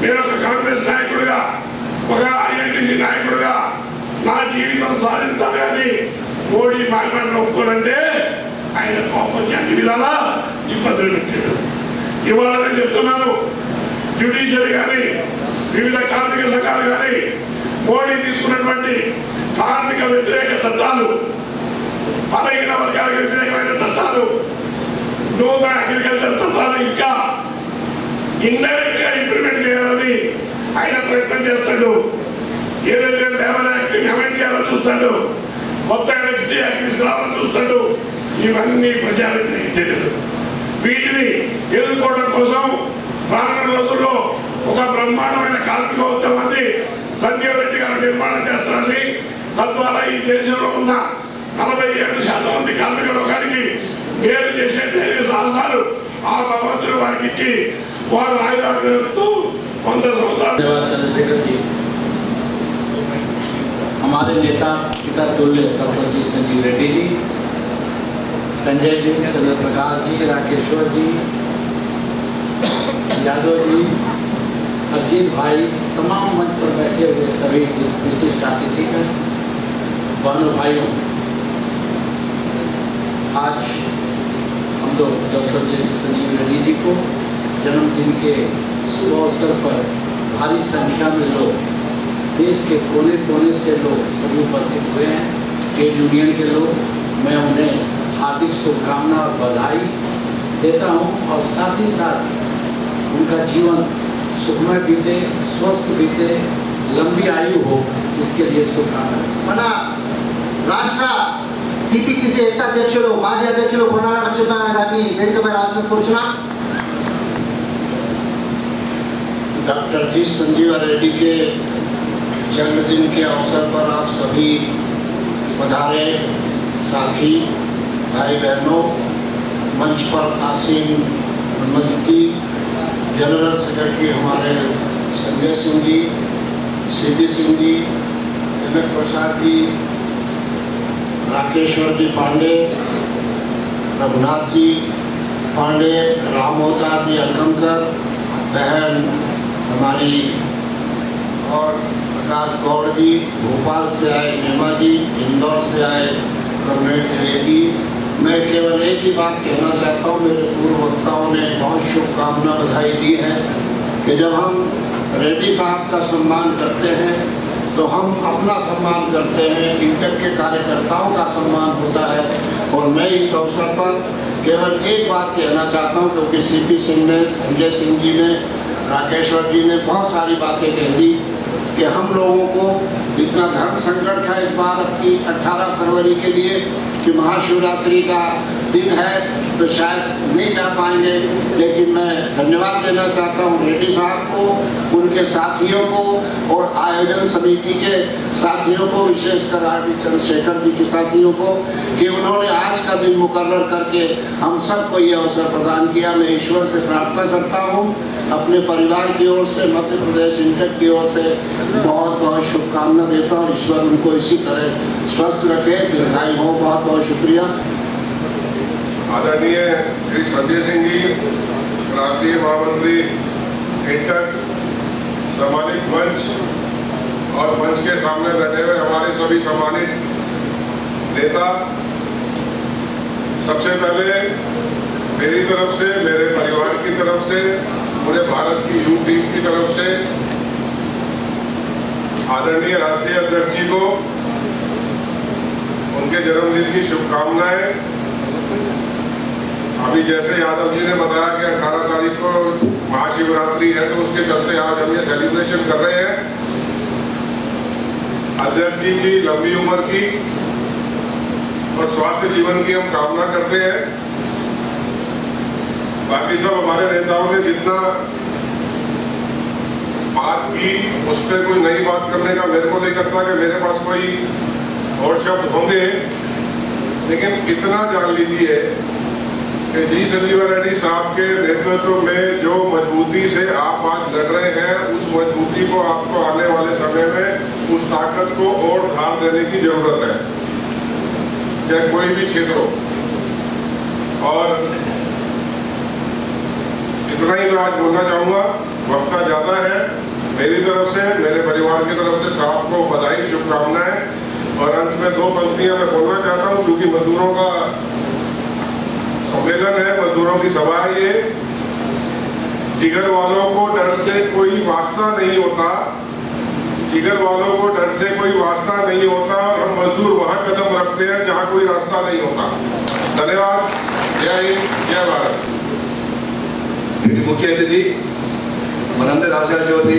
నేను ఒక కాంగ్రెస్ నాయకుడిగా, ఒక ఐఎన్టీసీ నాయకుడిగా నా జీవితం సాధించాలి కానీ మోడీ మాయమాటలు ఒప్పుకోనంటే ఆయన కోపం అన్ని విధాలా ఇబ్బందులు పెట్టాడు. ఇవాళ నేను చెప్తున్నాను, జ్యుడిషియరీ కానీ వివిధ కార్మిక సంఘాలు కానీ మోడీ తీసుకున్నటువంటి కార్మిక వ్యతిరేక చట్టాలు, బలహీన వర్గాలకు వ్యతిరేకమైన చట్టాలు, నూతన అగ్రికల్చర్ చట్టాలు ఇంకా ఇండైరెక్ట్ గా ఇంప్లిమెంట్ చేయాలని ఆయన ప్రయత్నం చేస్తాడు. ఏదైతే లేబర్ యాక్ట్ అమెండ్ చేయాలని చూస్తాడు, కొత్త ఎలక్ట్రిసిటీ యాక్ట్ తీసుకురావాలని చూస్తాడు. ఇవన్నీ ప్రజా వ్యతిరేక చర్యలు. వీటిని ఎదుర్కోవడం కోసం రానున్న రోజుల్లో ఒక బ్రహ్మాండమైన కార్మిక ఉద్యమాన్ని సంజీవ్ రెడ్డి గారు నిర్మాణం చేస్తారని, తద్వారా ఈ దేశంలో ఉన్న 47% మంది కార్మిక లోకానికి మేలు చేసే ధైర్య సాహసాలు ఆ భగవంతుడు వారికి ఇచ్చి వారు ఆయుధాలతో 100 సంవత్సరాలు. चंद्रशेखर जी, हमारे नेता पिता तुल्य डॉक्टर जी संजीव रेड्डी जी, संजय जी, चंद्र प्रकाश जी, राकेश्वर जी, यादव जी, अजीत भाई, तमाम मंच पर बैठे हुए सभी विशिष्ट अतिथिगण, बहनों भाइयों, आज हम लोग डॉक्टर जी संजीव रेड्डी जी को जन्मदिन के शुभ अवसर पर भारी संख्या में लोग, देश के कोने कोने से लोग सभी उपस्थित हुए हैं, ट्रेड यूनियन के लोग। मैं उन्हें हार्दिक शुभकामना और बधाई देता हूं और साथ ही साथ उनका जीवन सुखमय बीते, स्वस्थ बीते, लंबी आयु हो, इसके लिए शुभकामना। మన రాష్ట్ర టీపీసీసీ ఎక్స్ అధ్యక్షులు, మాజీ అధ్యక్షులు పొన్నాల లక్ష్మణ గారిని వేదికపై రాజును కూర్చున్నాం. डॉक्टर जी संजीव रेड्डी के जन्मदिन के अवसर पर आप सभी पधारे साथी भाई बहनों, मंच पर आसीन प्रधानमंत्री, जनरल सेक्रेटरी हमारे संजय सिंह जी, सीपी सिंह जी, जनक प्रसाद जी, राकेश्वर जी पांडे, रघुनाथ जी पांडे, राम अवतार जी अलकमकर, बहन हमारी और प्रकाश गौड़ जी, भोपाल से आए नेमा जी, इंदौर से आए कर्नल द्विवेदी। मैं केवल एक ही बात कहना चाहता हूँ, मेरे पूर्व वक्ताओं ने बहुत शुभकामना बधाई दी है कि जब हम रेड्डी साहब का सम्मान करते हैं तो हम अपना सम्मान करते हैं, इंटक के कार्यकर्ताओं का सम्मान होता है। और मैं इस अवसर पर केवल एक बात कहना चाहता हूँ, क्योंकि सीपी सिंह ने, संजय सिंह जी ने, राकेश्वर जी ने बहुत सारी बातें कह दी कि हम लोगों को इतना धर्म संकट था इस बार आपकी 18 फरवरी के लिए कि महाशिवरात्रि का दिन है तो शायद नहीं जा पाएंगे, लेकिन मैं धन्यवाद देना चाहता हूँ रेड्डी साहब को, उनके साथियों को और आयोजन समिति के साथियों को, विशेषकर आर डी चंद्रशेखर जी के साथियों को, कि उन्होंने आज का दिन मुकर्रर करके हम सबको ये अवसर प्रदान किया। मैं ईश्वर से प्रार्थना करता हूँ, अपने परिवार की ओर से, मध्य प्रदेश इंटक की ओर से बहुत बहुत शुभकामना देता हूँ। ईश्वर उनको इसी तरह स्वस्थ रखे, दीर्घायु हो। बहुत बहुत शुक्रिया। आदरणीय श्री संजय सिंह जी, राष्ट्रीय महामंत्री इंटक, सम्मानित मंच और मंच के सामने बैठे हुए हमारे सभी सम्मानित नेता, सबसे पहले मेरी तरफ से, मेरे परिवार की तरफ से, पूरे भारत की यूथ टीम की तरफ से आदरणीय राष्ट्रीय अध्यक्ष जी को उनके जन्मदिन की शुभकामनाएं। अभी जैसे यादव जी ने बताया कि 18 तारीख को महाशिवरात्रि है, तो उसके चलते आज हम ये सेलिब्रेशन कर रहे हैं। अध्यक्ष जी की लंबी उम्र की और स्वास्थ्य जीवन की हम कामना करते हैं। बाकी सब हमारे नेताओं ने जितना बात की, उस पर कोई नई बात करने का मेरे को नहीं लगता कि मेरे पास कोई और शब्द होंगे, लेकिन इतना जान लीजिए कि जी संजीव रेड्डी साहब के नेतृत्व में जो मजबूती से आप आज लड़ रहे हैं, उस मजबूती को आपको आने वाले समय में उस ताकत को और धार देने की जरूरत है, चाहे कोई भी क्षेत्र हो। और इतना ही मैं आज बोलना चाहूँगा, वक्त ज़्यादा है। मेरी तरफ से, मेरे परिवार की तरफ से साहब को बधाई, शुभकामनाएं। और अंत में दो पंक्तियां मैं बोलना चाहता हूँ, क्योंकि मजदूरों का सम्मेलन है, मजदूरों की सभा है ये। जिगर वालों को डर से कोई वास्ता नहीं होता, जिगर वालों को डर से कोई वास्ता नहीं होता, और हम मजदूर वहाँ कदम रखते हैं जहाँ कोई रास्ता नहीं होता। धन्यवाद। जय हिंद, जय भारत। मुख्य अतिथि मనందరి ఆశాజ్యోతి,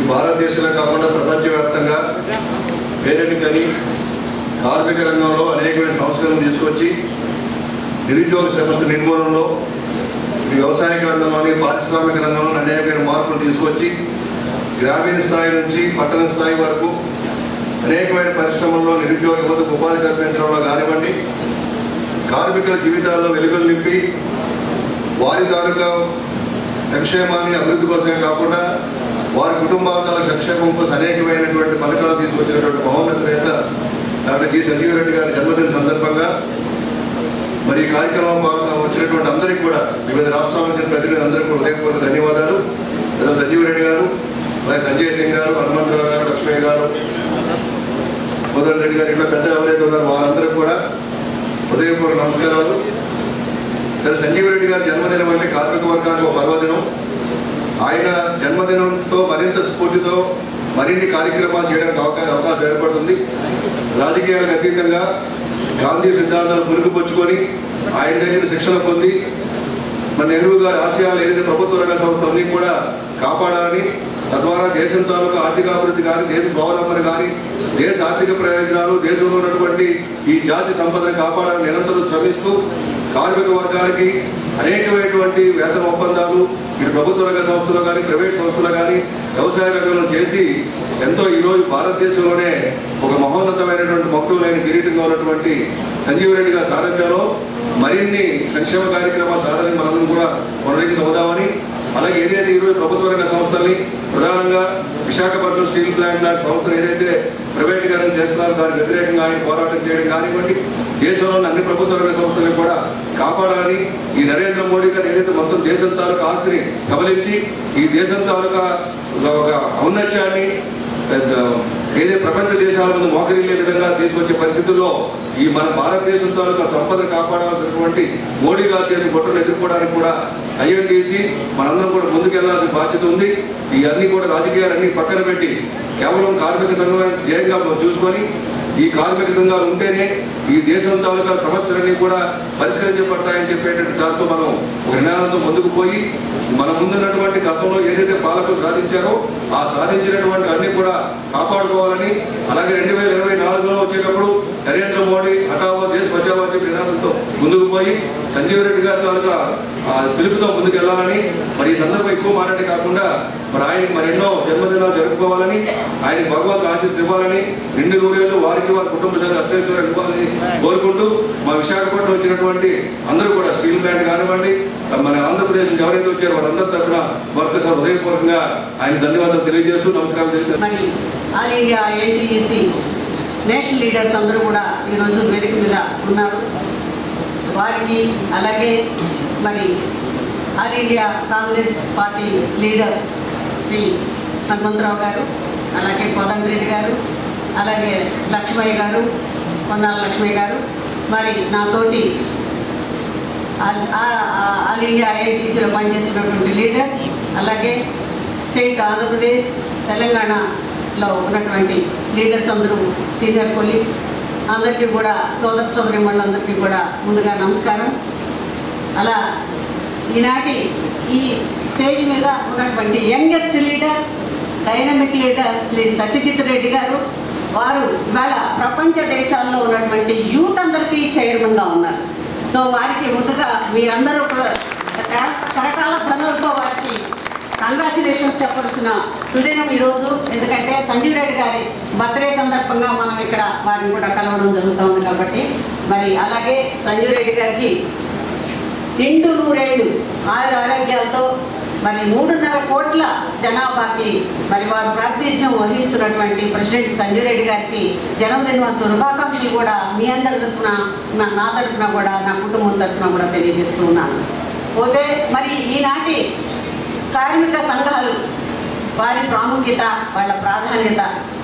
భారతదేశంలో కాకుండా ప్రపంచవ్యాప్తంగా పేరుని కని కార్మిక రంగంలో అనేకమైన సంస్కరణలు తీసుకొచ్చి నిరుద్యోగ సమస్య నిర్మూలనలో, వ్యవసాయక రంగంలోని, పారిశ్రామిక రంగంలో అనేకమైన మార్పులు తీసుకొచ్చి గ్రామీణ స్థాయి నుంచి పట్టణ స్థాయి వరకు అనేకమైన పరిశ్రమల్లో నిరుద్యోగ యువతకు ఉపాధి కల్పించడంలో కానివ్వండి, కార్మికుల జీవితాల్లో వెలుగులు నింపి వారి తాలూకా సంక్షేమాన్ని అభివృద్ధి కోసమే కాకుండా వారి కుటుంబాల సంక్షేమం కోసం అనేకమైనటువంటి పథకాలు తీసుకొచ్చినటువంటి మహోన్నత నేత డాక్టర్ జి సంజీవ్ రెడ్డి గారి జన్మదిన సందర్భంగా మరి ఈ కార్యక్రమం వచ్చినటువంటి అందరికీ కూడా, వివిధ రాష్ట్రాల నుంచి ప్రతినిధులందరికీ కూడా హృదయపూర్వక ధన్యవాదాలు. సంజీవ్ రెడ్డి గారు, అలాగే సంజయ్ సింగ్ గారు, హనుమంతరావు గారు, లక్ష్మయ్య గారు, కోదండ రెడ్డి గారు, ఇట్లా పెద్దలు ఎవరైతే ఉన్నారు వారందరికీ కూడా హృదయపూర్వక నమస్కారాలు. సరే, సంజీవ్ రెడ్డి గారి జన్మదినం అంటే కార్మిక వర్గానికి ఒక పర్వదినం. ఆయన జన్మదినంతో మరింత స్ఫూర్తితో మరిన్ని కార్యక్రమాలు చేయడానికి అవకాశం ఏర్పడుతుంది. రాజకీయాలకు అతీతంగా గాంధీ సిద్ధాంతాలు పురుగుపుచ్చుకొని ఆయన దగ్గర శిక్షణ పొంది మన నెహ్రూ గారి ఆశయాలు ఏదైతే ప్రభుత్వ రంగ సంస్థలన్నీ కూడా కాపాడాలని, తద్వారా దేశం తాలూకా ఆర్థికాభివృద్ధి కానీ, దేశ స్వావలంబన కానీ, దేశ ఆర్థిక ప్రయోజనాలు, దేశంలో ఉన్నటువంటి ఈ జాతి సంపదను కాపాడాలని నిరంతరం శ్రమిస్తూ కార్మిక వర్గానికి అనేకమైనటువంటి వేతన ఒప్పందాలు ఇటు ప్రభుత్వ రంగ సంస్థలు కానీ, ప్రైవేట్ సంస్థలు కానీ, వ్యవసాయ రంగంలో చేసి ఎంతో ఈరోజు భారతదేశంలోనే ఒక మహోన్నతమైనటువంటి మక్కువలైన కిరీటంగా ఉన్నటువంటి సంజీవ్ రెడ్డి గారి సారథ్యంలో మరిన్ని సంక్షేమ కార్యక్రమాల సాధనకి మనందరం కూడా పునరుద్ధరణ అవుదామని, అలాగే ఏదైతే ఈరోజు ప్రభుత్వ రంగ సంస్థల్ని ప్రధానంగా విశాఖపట్నం స్టీల్ ప్లాంట్ లాంటి సంస్థలు ఏదైతే ప్రైవేటీకరణ చేస్తున్నారో దానికి వ్యతిరేకంగా ఆయన పోరాటం చేయడం కానివ్వండి, దేశంలోని అన్ని ప్రభుత్వ రంగ సంస్థలను కూడా కాపాడాలని ఈ నరేంద్ర మోడీ గారు ఏదైతే మొత్తం దేశం తాలూకా ఆస్తిని కబలించి ఈ దేశం తాలూకా ఒక ఔన్నత్యాన్ని ఏదైతే ప్రపంచ దేశాల ముందు మోకరిల్లే విధంగా తీసుకొచ్చే పరిస్థితుల్లో ఈ మన భారతదేశం తాలూకా సంపదను కాపాడాల్సినటువంటి మోడీ గారి చేతి కుట్రను ఎదుర్కోవడానికి కూడా ఐఎన్టీసీ మనందరం కూడా ముందుకెళ్లాల్సిన బాధ్యత ఉంది. ఇవన్నీ కూడా రాజకీయాలన్నీ పక్కన పెట్టి కేవలం కార్మిక సంఘం ధ్యేయంగా చూసుకొని ఈ కార్మిక సంఘాలు ఉంటేనే ఈ దేశం తాలూకా సమస్యలన్నీ కూడా పరిష్కరించబడతాయని చెప్పేటువంటి దాంతో మనం ఒక నినాదంతో ముందుకు పోయి మన ముందున్నటువంటి గతంలో ఏదైతే పాలకులు సాధించారో ఆ సాధించినటువంటి అన్ని కూడా కాపాడుకోవాలని, అలాగే 2024లో వచ్చేటప్పుడు నరేంద్ర మోడీ హఠావో దేశ్ బచావో అని చెప్పి నినాదంతో ముందుకు పోయి సంజీవ్ రెడ్డి గారి తాలూకా పిలుపుతో ముందుకు వెళ్ళాలని, మరి ఈ సందర్భం ఎక్కువ మాట్లాడే కాకుండా మరి ఆయనకి మరెన్నో జన్మదినాలు జరుపుకోవాలని, ఆయన భగవంతుడు ఆశీస్సులు ఇవ్వాలని, 2 నూరేళ్ళు వారికి వారి కుటుంబ సభ్యులు అత్యవసరాలు ఇవ్వాలని కోరుకుంటూ మా విశాఖపట్నం వచ్చినటువంటి అందరూ కూడా స్టీల్ ప్లాంట్ కానివ్వండి, మన ఆంధ్రప్రదేశ్ నుంచి ఎవరైతే వచ్చారో వాళ్ళందరి తరఫున మరొకసారి హృదయపూర్వకంగా ఆయన ధన్యవాదాలు తెలియజేస్తూ నమస్కారం తెలియజేస్తాను. మరి all India NTEC national leaders అందరూ కూడా ఈరోజు వేదిక మీద ఉన్నారు. వారికి అలాగే మరి all India Congress party leaders Shri Hanumantharao గారు, అలాగే కోదండరెడ్డి గారు, అలాగే లక్ష్మయ్య గారు, కొన్నాళ్ళ లక్ష్మయ్య గారు, మరి నాతోటి ఆల్ ఇండియా ఐఎన్టీసీలో పనిచేస్తున్నటువంటి లీడర్స్, అలాగే స్టేట్ ఆంధ్రప్రదేశ్ తెలంగాణలో ఉన్నటువంటి లీడర్స్ అందరూ సీనియర్ కొలీగ్స్ అందరికీ కూడా సోదరీమణులందరికీ కూడా ముందుగా నమస్కారం. అలా ఈనాటి ఈ స్టేజ్ మీద ఉన్నటువంటి youngest leader, dynamic leader Shri Satyajit Reddy గారు, వారు ఇవాళ ప్రపంచ దేశాల్లో ఉన్నటువంటి యూత్ అందరికీ చైర్మన్గా ఉన్నారు. సో వారికి ముందుగా మీరందరూ కూడా కరటాల ధనులతో వారికి కంగ్రాచులేషన్స్ చెప్పాల్సిన సుదినం ఈరోజు. ఎందుకంటే సంజీవ్ రెడ్డి గారి బర్త్డే సందర్భంగా మనం ఇక్కడ వారిని కూడా కలవడం జరుగుతుంది కాబట్టి, మరి అలాగే సంజీవ్ రెడ్డి గారికి 2 నూరేళ్ళు ఆరోగ్యాలతో మరి 3.5 కోట్ల జనాభాకి మరి వారు ప్రాతినిధ్యం వహిస్తున్నటువంటి ప్రెసిడెంట్ సంజీవ్ రెడ్డి గారికి జన్మదిన శుభాకాంక్షలు కూడా మీ అందరి తరఫున, నా తరఫున కూడా, నా కుటుంబం తరఫున కూడా తెలియజేస్తూ ఉన్నాను. పోతే మరి ఈనాటి కార్మిక సంఘాలు వారి ప్రాముఖ్యత, వాళ్ళ ప్రాధాన్యత,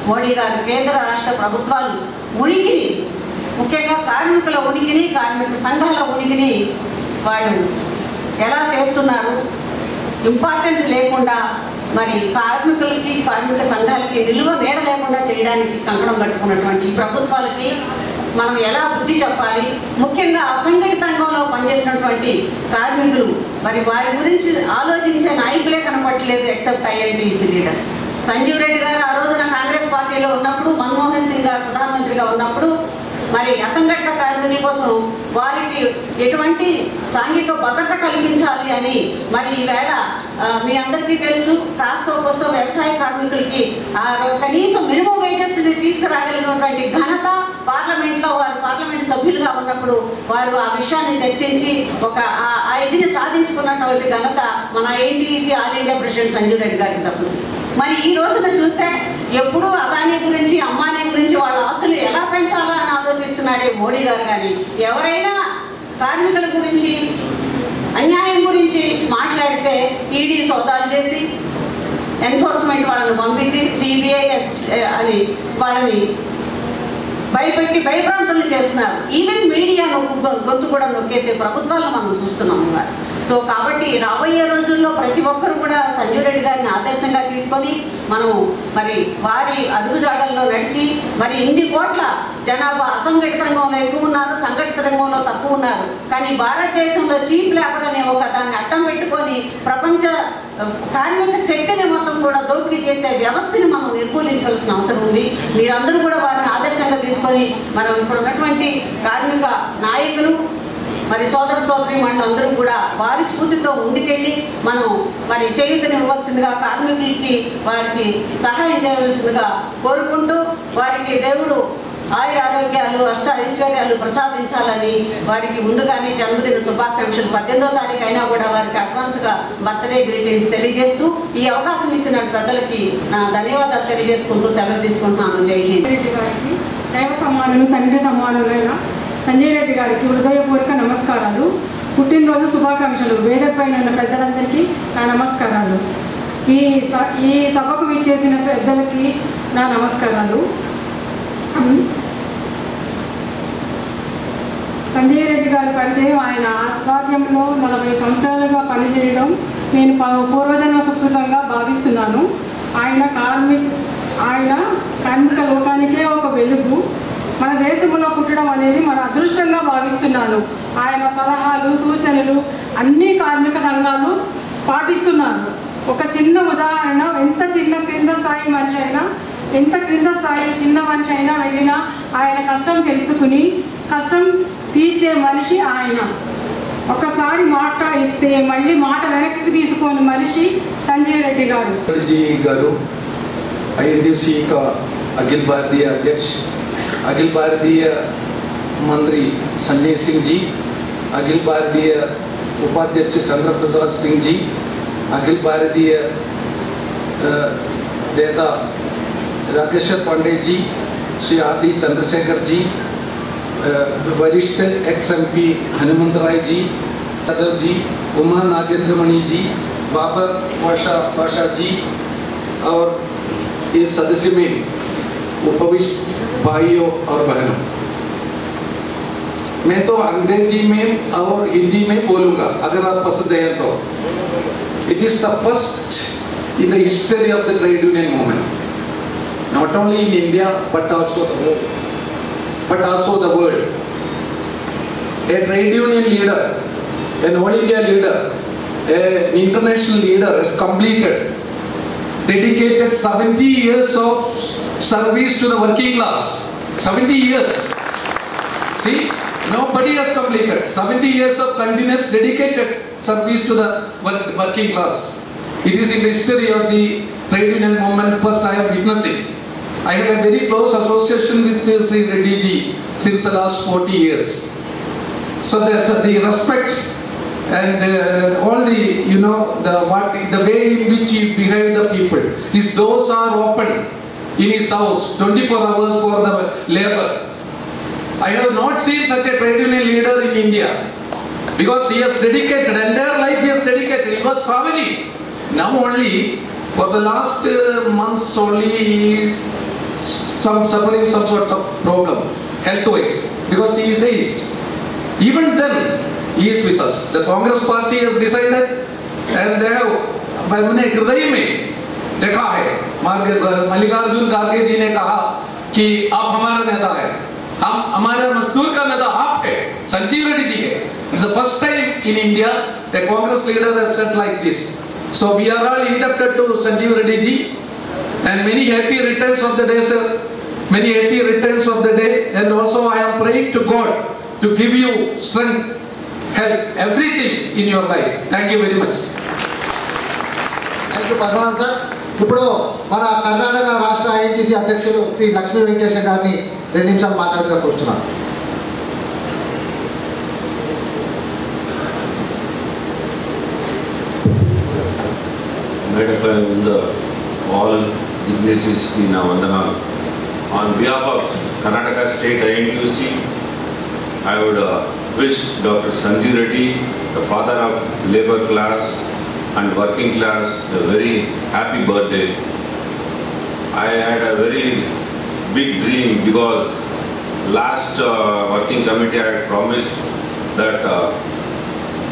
మోడీ గారు కేంద్ర రాష్ట్ర ప్రభుత్వాలు ఉనికిని, ముఖ్యంగా కార్మికుల ఉనికిని, కార్మిక సంఘాల ఉనికిని వాళ్ళు ఎలా చేస్తున్నారు, ఇంపార్టెన్స్ లేకుండా మరి కార్మికులకి, కార్మిక సంఘాలకి నిలువ నీడ లేకుండా చేయడానికి కంకణం కట్టుకున్నటువంటి ఈ ప్రభుత్వాలకి మనం ఎలా బుద్ధి చెప్పాలి, ముఖ్యంగా అసంఘటిత రంగంలో పనిచేసినటువంటి కార్మికులు మరి వారి గురించి ఆలోచించే నాయకులే కనపట్టలేదు ఎక్సెప్ట్ ఐఎన్టీసీ లీడర్స్. సంజీవ్ రెడ్డి గారు ఆ రోజున కాంగ్రెస్ పార్టీలో ఉన్నప్పుడు, మన్మోహన్ సింగ్ గారు ప్రధానమంత్రిగా ఉన్నప్పుడు మరి అసంఘటిత కార్మికుల కోసం వారికి ఎటువంటి సాంఘిక భద్రత కల్పించాలి అని మరి ఈవేళ మీ అందరికీ తెలుసు, కాస్తో కోస్తో వ్యవసాయ కార్మికులకి కనీసం మినిమం వేజెస్ని తీసుకురాగలిగినటువంటి ఘనత పార్లమెంట్లో వారు పార్లమెంట్ సభ్యులుగా ఉన్నప్పుడు వారు ఆ విషయాన్ని చర్చించి ఒక ఆ ఇదిని సాధించుకున్నటువంటి ఘనత మన INTUC all India president Sanjeev Reddy గారికి తప్పుతుంది. మరి ఈ రోజున చూస్తే ఎప్పుడూ అదానీ గురించి, అంబానీ గురించి వాళ్ళ ఆస్తులు ఎలా పెంచాలా అని ఆలోచిస్తున్నాడే మోడీ గారు. కానీ ఎవరైనా కార్మికుల గురించి, అన్యాయం గురించి మాట్లాడితే ఈడీ సోదాలు చేసి, ఎన్ఫోర్స్మెంట్ వాళ్ళని పంపించి, సిబిఐ అని వాళ్ళని భయపెట్టి భయభ్రాంతులు చేస్తున్నారు. ఈవెన్ మీడియాను గొంతు కూడా నొక్కేసే ప్రభుత్వాలను మనం చూస్తున్నాము. సో కాబట్టి రాబోయే రోజుల్లో ప్రతి ఒక్కరు కూడా సంజీవ్ రెడ్డి గారిని ఆదర్శంగా తీసుకొని మనం మరి వారి అడుగుజాడల్లో నడిచి, మరి ఇన్ని కోట్ల జనాభా అసంఘటిత రంగంలో ఎక్కువ ఉన్నారు, సంఘటిత రంగంలో తక్కువ ఉన్నారు. కానీ భారతదేశంలో చీప్ లేబర్ అనే ఒక దాన్ని అడ్డం పెట్టుకొని ప్రపంచ కార్మిక శక్తిని మొత్తం కూడా దోపిడీ చేసే వ్యవస్థని మనం నిర్మూలించాల్సిన అవసరం ఉంది. మీరందరూ కూడా వారిని ఆదర్శంగా తీసుకొని మనం ఇప్పుడు ఉన్నటువంటి కార్మిక నాయకులు మరి సోదరీమణులు అందరూ కూడా వారి స్ఫూర్తితో ముందుకెళ్ళి మనం మరి చేయూతనివ్వాల్సిందిగా, కార్మికులకి వారికి సహాయం చేయవలసిందిగా కోరుకుంటూ, వారికి దేవుడు ఆయురారోగ్యాలు అష్ట ఐశ్వర్యాలు ప్రసాదించాలని వారికి ముందుగానే జన్మదిన శుభాకాంక్షలు 18వ తారీఖు అయినా కూడా వారికి అడ్వాన్స్గా బర్త్డే గ్రీటింగ్స్ తెలియజేస్తూ ఈ అవకాశం ఇచ్చిన పెద్దలకి నా ధన్యవాదాలు తెలియజేసుకుంటూ సెలవు తీసుకుంటున్నాను. జై హింద్. రెడ్డి గారికి దైవ సమానులు తండ్రి సమానులైన సంజయ్ రెడ్డి గారికి హృదయపూర్వక నమస్కారాలు. పుట్టినరోజు శుభాకాంక్షలు. వేదికపైన ఉన్న పెద్దలందరికీ నా నమస్కారాలు. ఈ సభకు విచ్చేసిన పెద్దలకి నా నమస్కారాలు. సంజయ్ రెడ్డి గారి పరిచయం ఆయన ఆధ్వర్యంలో 40 సంవత్సరాలుగా పనిచేయడం నేను పూర్వజన్మ సుకృతంగా భావిస్తున్నాను. ఆయన కార్మిక లోకానికే ఒక వెలుగు. మన దేశంలో పుట్టడం అనేది మన అదృష్టంగా భావిస్తున్నాను. ఆయన సలహాలు సూచనలు అన్ని కార్మిక సంఘాలు పాటిస్తున్నారు. ఒక చిన్న ఉదాహరణ, ఎంత చిన్న క్రింద స్థాయి మనిషి అయినా, ఎంత క్రింద స్థాయి చిన్న మనిషి అయినా వెళ్ళినా ఆయన కష్టం తెలుసుకుని కష్టం తీర్చే మనిషి ఆయన. ఒకసారి మాట ఇస్తే మళ్ళీ మాట వెనక్కి తీసుకోని మనిషి సంజయ్ రెడ్డి గారు. INDC का अखिल भारतीय अध्यक्ष, अखिल भारतीय मंत्री संजय सिंह जी, अखिल भारतीय उपाध्यक्ष चंद्र प्रसाद सिंह जी, अखिल भारतीय नेता राकेश्वर पांडे जी, श्री आदि चंद्रशेखर जी, वरिष्ठ XMP हनुमंत राय जी, यादव जी, उमा नागेंद्रमणि जी, बाबर पाशा जी और इस सदस्य में उपविष्ट भाइयों और बहनों, मैं तो अंग्रेजी में और हिंदी में बोलूँगा अगर आप पसंद हैं तो. It is the first in the history of the trade union movement, not only in India but also the world. A trade union leader, an all India leader, an international leader has completed, dedicated 70 years of service to the working class. 70 years. See, nobody has completed 70 years of continuous dedicated service to the working class. It is in the history of the trade union movement first I am witnessing. I have a very close association with Sri Reddy ji since the last 40 years. So there's the respect and all the, you know, the way in which he behaved the people. His doors are open in his house 24 hours for the labor. I have not seen such a trade union leader in India because he has dedicated, entire life he has dedicated. He was traveling. Now only for the last months only he is suffering some sort of problem health-wise because he is aged. Even then he is with us. The Congress party has decided and they have अपने हृदय में देखा है. मल्लिकार्जुन खड़गे जी ने कहा कि आप हमारा नेता है, हम हमारे मजदूर का नेता आप है, संजय रेड्डी जी है. It's the first time in India a Congress leader has said like this. So we are all indebted to Sanjeev Reddy ji and many happy returns of the day, sir. Many happy returns of the day, and also I am praying to God to give you strength, health, everything in your life. Thank you very much. Thank you, Parvan sir. ఇప్పుడు మన కర్ణాటక రాష్ట్ర INTC అధ్యక్షులు శ్రీ లక్ష్మీ వెంకటేశ్వర గారిని 2 నిమిషాలు మాట్లాడుతూ కూర్చున్నాను. all dignitaries in Vandana. On behalf of Karnataka State INTUC, I would wish Dr. Sanjay Reddy, the father of labor class and working class, a very happy birthday. I had a very big dream because last working committee I had promised that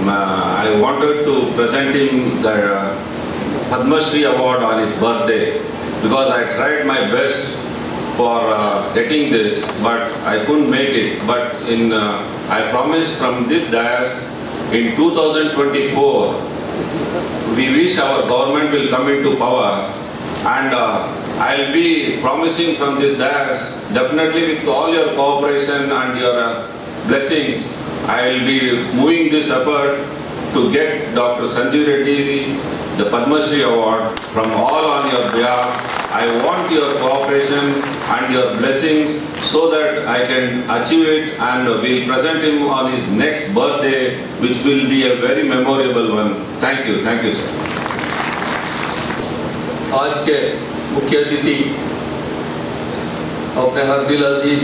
I wanted to present him the Padma Shri award on his birthday because I tried my best for getting this, but I couldn't make it. But I promised from this dais in 2024, we wish our government will come into power, and I'll be promising from this dais, definitely with all your cooperation and your blessings, I'll be moving this effort to get Dr. Sanjay Reddy the Padma Shri award from all on your behalf. I want your cooperation and your blessings so that I can achieve it, and we'll present him on his next birthday, which will be a very memorable one. Thank you sir. आज के मुख्य अतिथि अपने हर दिल अजीज,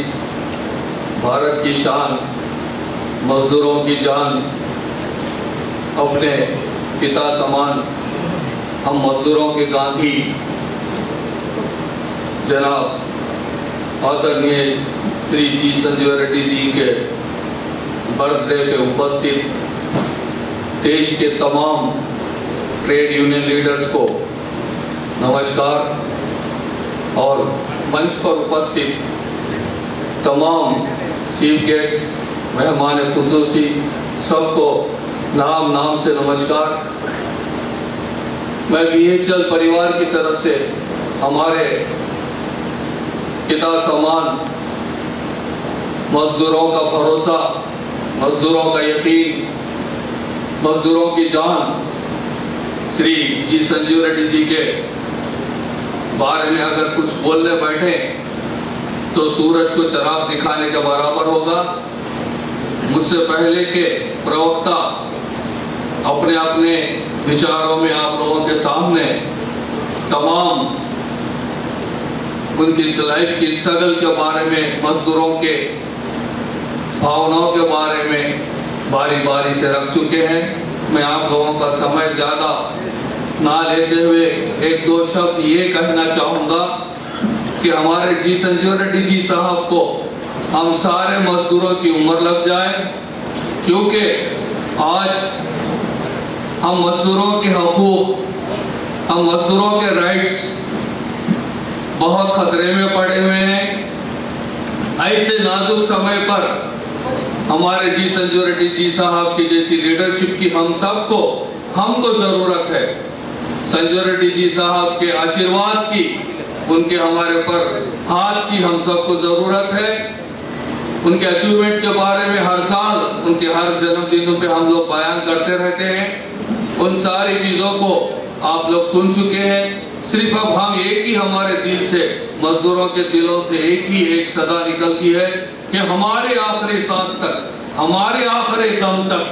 भारत की शान, मजदूरों की जान, अपने पिता समान, हम मजदूरों के गांधी जनाब आदरणीय श्री जी संजीव रेड्डी जी के बर्थडे पे उपस्थित देश के तमाम ट्रेड यूनियन लीडर्स को नमस्कार, और मंच पर उपस्थित तमाम चीफ गेस्ट, मेहमान खुसूसी सबको नाम नाम से नमस्कार। मैं BHL परिवार की तरफ से हमारे पिता समान, मजदूरों का भरोसा, मजदूरों का यकीन, मजदूरों की जान श्री जी संजीव रेड्डी जी के बारे में अगर कुछ बोलने बैठे तो सूरज को चराग दिखाने के बराबर होगा। मुझसे पहले के प्रवक्ता अपने अपने विचारों में आप लोगों के सामने तमाम उनकी लाइफ की स्ट्रगल के बारे में, मजदूरों के भावनाओं के बारे में बारी बारी से रख चुके हैं। मैं आप लोगों का समय ज़्यादा ना लेते हुए एक दो शब्द ये कहना चाहूँगा कि हमारे जी संजीव रेड्डी जी साहब को हम सारे मजदूरों की उम्र लग जाए, क्योंकि आज हम मजदूरों के हकूक़, हम मजदूरों के राइट्स बहुत खतरे में पड़े हुए हैं। ऐसे नाजुक समय पर हमारे जी संजीव रेड्डी जी साहब की जैसी लीडरशिप की हमको ज़रूरत है। संजीव रेड्डी जी साहब के आशीर्वाद की, उनके हमारे पर हाथ की हम सबको ज़रूरत है। उनके अचीवमेंट्स के बारे में हर साल, उनके हर जन्मदिनों पे हम लोग बयान करते रहते हैं। उन सारी चीज़ों को आप लोग सुन चुके हैं। सिर्फ अब हम एक ही हमारे दिल से, मजदूरों के दिलों से एक सदा निकलती है कि हमारे आखिरी सांस तक, हमारे आखिरी दम तक,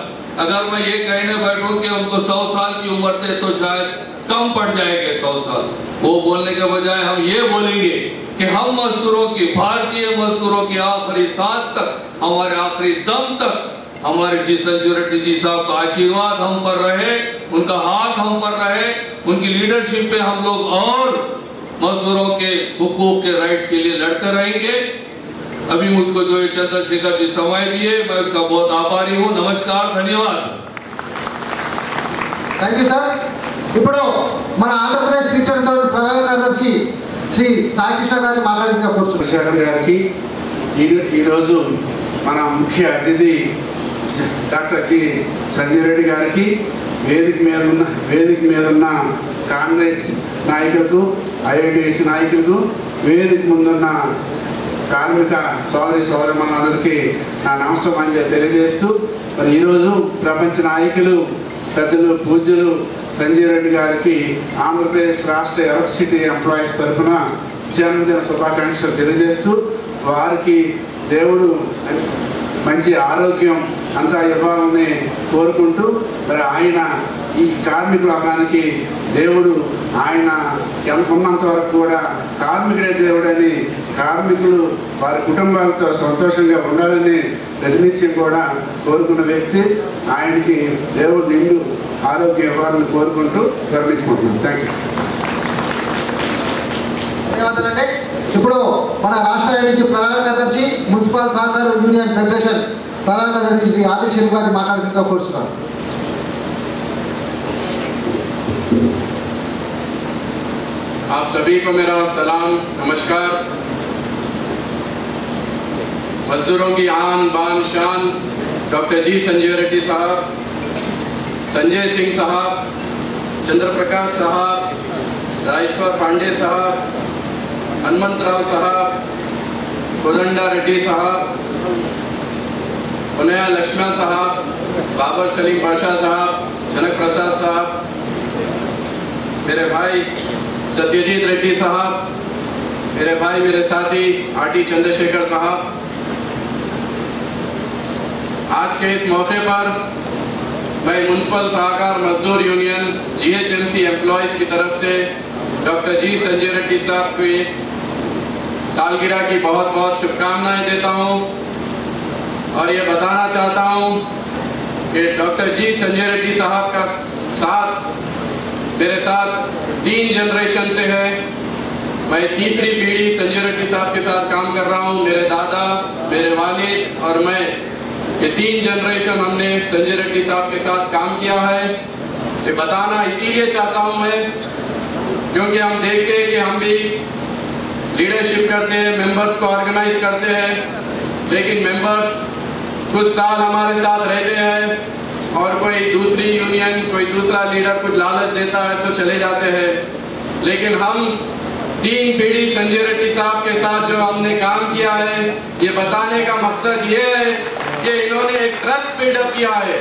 अगर मैं ये कहने बैठूं कि उनको 100 साल की उम्र थे तो शायद कम पड़ जाएंगे 100 साल। वो बोलने के बजाय हम ये बोलेंगे कि हम मजदूरों की, भारतीय मजदूरों की आखिरी सांस तक, हमारे आखिरी दम तक हमारे जी संजीव रेड्डी जी साहब का आशीर्वाद हम पर रहे, उनका हाथ हम पर रहे, उनकी लीडरशिप पे हम लोग और मजदूरों के हुकूक के राइट्स के लिए लड़ते रहेंगे। अभी मुझको जो चंद्रशेखर जी समय दिए, मैं उसका बहुत आभारी हूँ। नमस्कार, धन्यवाद। Thank you sir. ఇప్పుడు మన ఆంధ్రప్రదేశ్ లిటరేచర్ సొసైటీ ప్రధాన కార్యదర్శి శ్రీ సాయికృష్ణ గారిని మాట్లాడిందిగా కోరుచున్నాను। శేఖర్ గారికి ఈరోజు మన ముఖ్య అతిథి డాక్టర్ జి సంజీవ్ రెడ్డి గారికి, వేదిక మీద ఉన్న కాంగ్రెస్ నాయకులకు, IITC నాయకులకు, వేదిక ముందున్న కార్మిక సోదరిమణులందరికీ నా నమస్కారం తెలియజేస్తూ, మరి ఈరోజు ప్రపంచ నాయకులు పెద్దలు పూజ్యులు సంజీవ్ రెడ్డి గారికి ఆంధ్రప్రదేశ్ రాష్ట్ర ఎలక్ట్రిసిటీ ఎంప్లాయీస్ తరఫున జన్మదిన శుభాకాంక్షలు తెలియజేస్తూ, వారికి దేవుడు మంచి ఆరోగ్యం అంతా ఇవ్వాలని కోరుకుంటూ, మరి ఆయన ఈ కార్మిక లోకానికి దేవుడు, ఆయన ఉన్నంత వరకు కూడా కార్మికుడే దేవుడని, కార్మికులు వారి కుటుంబాలతో సంతోషంగా ఉండాలని ప్రతినిత్యం కూడా కోరుకున్న వ్యక్తి. ఆయనకి దేవుడు నిండు ఆరోగ్యం ఇవ్వాలని కోరుకుంటూ విరమించుకుంటున్నాను. Thank you. ధన్యవాదాలండి. ఇప్పుడు మన రాష్ట్ర IITC ప్రధాన కార్యదర్శి, మున్సిపల్ సహకార యూనియన్ ఫెడరేషన్ ప్రధాన కార్యదర్శి శ్రీ ఆదిల్ షరీఫ్ గారిని మాట్లాడుతుందిగా కోరుచున్నాను। आप सभी को मेरा सलाम, नमस्कार। मजदूरों की आन बान शान डॉक्टर जी संजीव रेड्डी साहब, संजय सिंह साहब, चंद्र प्रकाश साहब, राजेश्वर पांडे साहब, हनुमंतराव साहब, कोदंडा रेड्डी साहब, पुनया लक्ष्मण साहब, बाबर सलीम पाशा साहब, जनक प्रसाद साहब, मेरे भाई सत्यजीत रेड्डी साहब, मेरे भाई मेरे साथी आरटी चंद्रशेखर साहब, आज के इस मौके पर मैं म्युनिसिपल सहकार मजदूर यूनियन GHMC एम्प्लॉयज़ की तरफ से डॉक्टर जी संजय रेड्डी साहब की सालगिरह की बहुत बहुत शुभकामनाएं देता हूं और ये बताना चाहता हूं कि डॉक्टर जी संजय रेड्डी साहब का साथ मेरे साथ 3 जनरेशन से है। मैं तीसरी पीढ़ी संजय रेड्डी साहब के साथ काम कर रहा हूं। मेरे दादा, मेरे वालिद और मैं, ये 3 जनरेशन हमने संजय रेड्डी साहब के साथ काम किया है। ये बताना इसीलिए चाहता हूं मैं क्योंकि हम देखते हैं कि हम भी लीडरशिप करते हैं, मेंबर्स को ऑर्गेनाइज करते हैं, लेकिन मेंबर्स कुछ साल हमारे साथ रहते हैं और कोई दूसरी यूनियन, कोई दूसरा लीडर कुछ लालच देता है तो चले जाते हैं। लेकिन हम 3 पीढ़ी संजय रेड्डी साहब के साथ जो हमने काम किया है, ये बताने का मकसद ये है कि इन्होंने एक ट्रस्ट बिल्डअप किया है।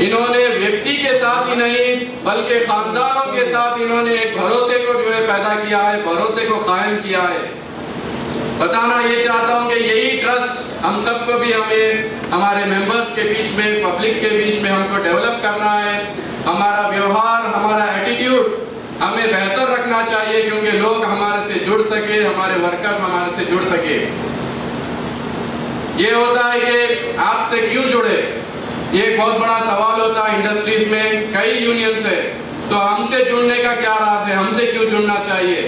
इन्होंने व्यक्ति के साथ ही नहीं बल्कि खानदानों के साथ इन्होंने एक भरोसे को जो है पैदा किया है, भरोसे को कायम किया है। बताना ये चाहता हूँ कि यही ट्रस्ट हम सबको भी हमें हमारे मेंबर्स के बीच में, पब्लिक के बीच में हमको डेवलप करना है। हमारा व्यवहार, हमारा एटीट्यूड हमें बेहतर रखना चाहिए क्योंकि लोग हमारे से जुड़ सके, हमारे वर्कर हमारे से जुड़ सके। ये होता है कि आपसे क्यों जुड़े, ये एक बहुत बड़ा सवाल होता है इंडस्ट्रीज में। कई यूनियन से तो हमसे जुड़ने का क्या राज है, हमसे क्यों जुड़ना चाहिए।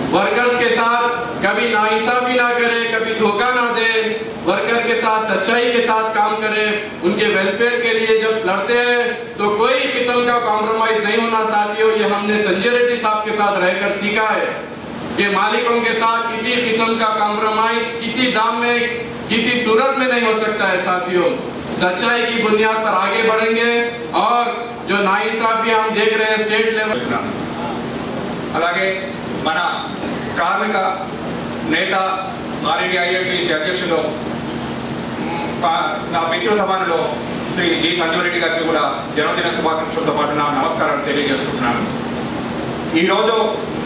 वर्कर्स के साथ कभी नाइंसाफी ना करे, कभी धोखा ना दे, वर्कर के साथ सच्चाई के साथ काम करे, उनके वेलफेयर के लिए जब लड़ते हैं तो कोई किस्म का कॉम्प्रोमाइज नहीं होना साथियों। ये हमने संजय रेड्डी साहब के साथ रहकर सीखा है कि मालिकों के साथ किसी किस्म का कॉम्प्रोमाइज किसी दाम में, किसी सूरत में नहीं हो सकता है साथियों। सच्चाई की बुनियाद पर आगे बढ़ेंगे और जो नाइंसाफी हम देख रहे हैं स्टेट लेवल, అలాగే మన కార్మిక నేత REDIATC అధ్యక్షులు నా మిత్ర సభలో శ్రీ జి సంజీవ్ రెడ్డి గారికి కూడా జన్మదిన శుభాకాంక్షలతో పాటు నా నమస్కారం తెలియజేస్తున్నాను. ఈరోజు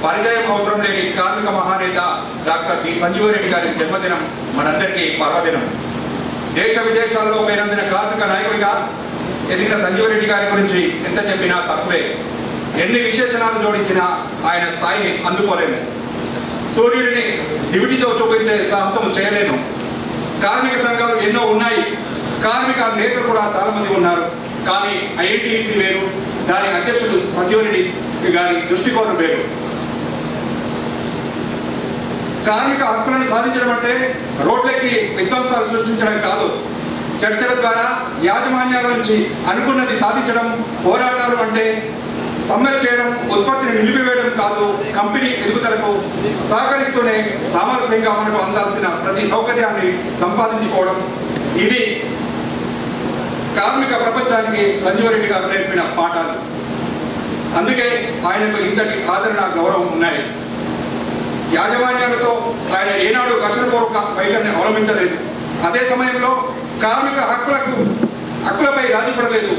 పరిచయం అవసరం లేని కార్మిక మహానేత డాక్టర్ జి సంజీవ్ రెడ్డి గారి జన్మదినం మనందరికీ పర్వదినం. దేశ విదేశాల్లో పేరొందిన కార్మిక నాయకుడిగా ఎదిగిన సంజీవ్ రెడ్డి గారి గురించి ఎంత చెప్పినా తక్కువే. ఎన్ని విశేషణాలు జోడించినా ఆయన స్థాయిని అందుకోలేము. సూర్యుడిని దివిటితో చూపించే సాహసం చేయలేను. కార్మిక సంఘాలు ఎన్నో ఉన్నాయి, కార్మిక నేతలు కూడా చాలా మంది ఉన్నారు. కానీ INTUC వేరు, దాని అధ్యక్షుడు సంజీవ్ రెడ్డి గారి దృష్టికోణం వేరు. కార్మిక హక్కులను సాధించడం అంటే రోడ్లకి విధ్వంసాలు సృష్టించడం కాదు. చర్చల ద్వారా యాజమాన్యాల నుంచి అనుకున్నది సాధించడం. పోరాటాలు అంటే సమ్మెలు చేయడం, ఉత్పత్తిని నిలిపివేయడం కాదు. కంపెనీ ఎదుగుదలకు సహకరిస్తూనే సామరస్యంగా మనకు అందాల్సిన ప్రతి సౌకర్యాన్ని సంపాదించుకోవడం. ఇవి కార్మిక ప్రపంచానికి సంజీవ్ రెడ్డి గారు నేర్పిన పాఠాలు. అందుకే ఆయనకు ఇంతటి ఆదరణ, గౌరవం ఉన్నాయి. యాజమాన్యాలతో ఆయన ఏనాడు ఘర్షణపూర్వక వైఖరిని అవలంబించలేదు. అదే సమయంలో కార్మిక హక్కులపై రాజీపడలేదు.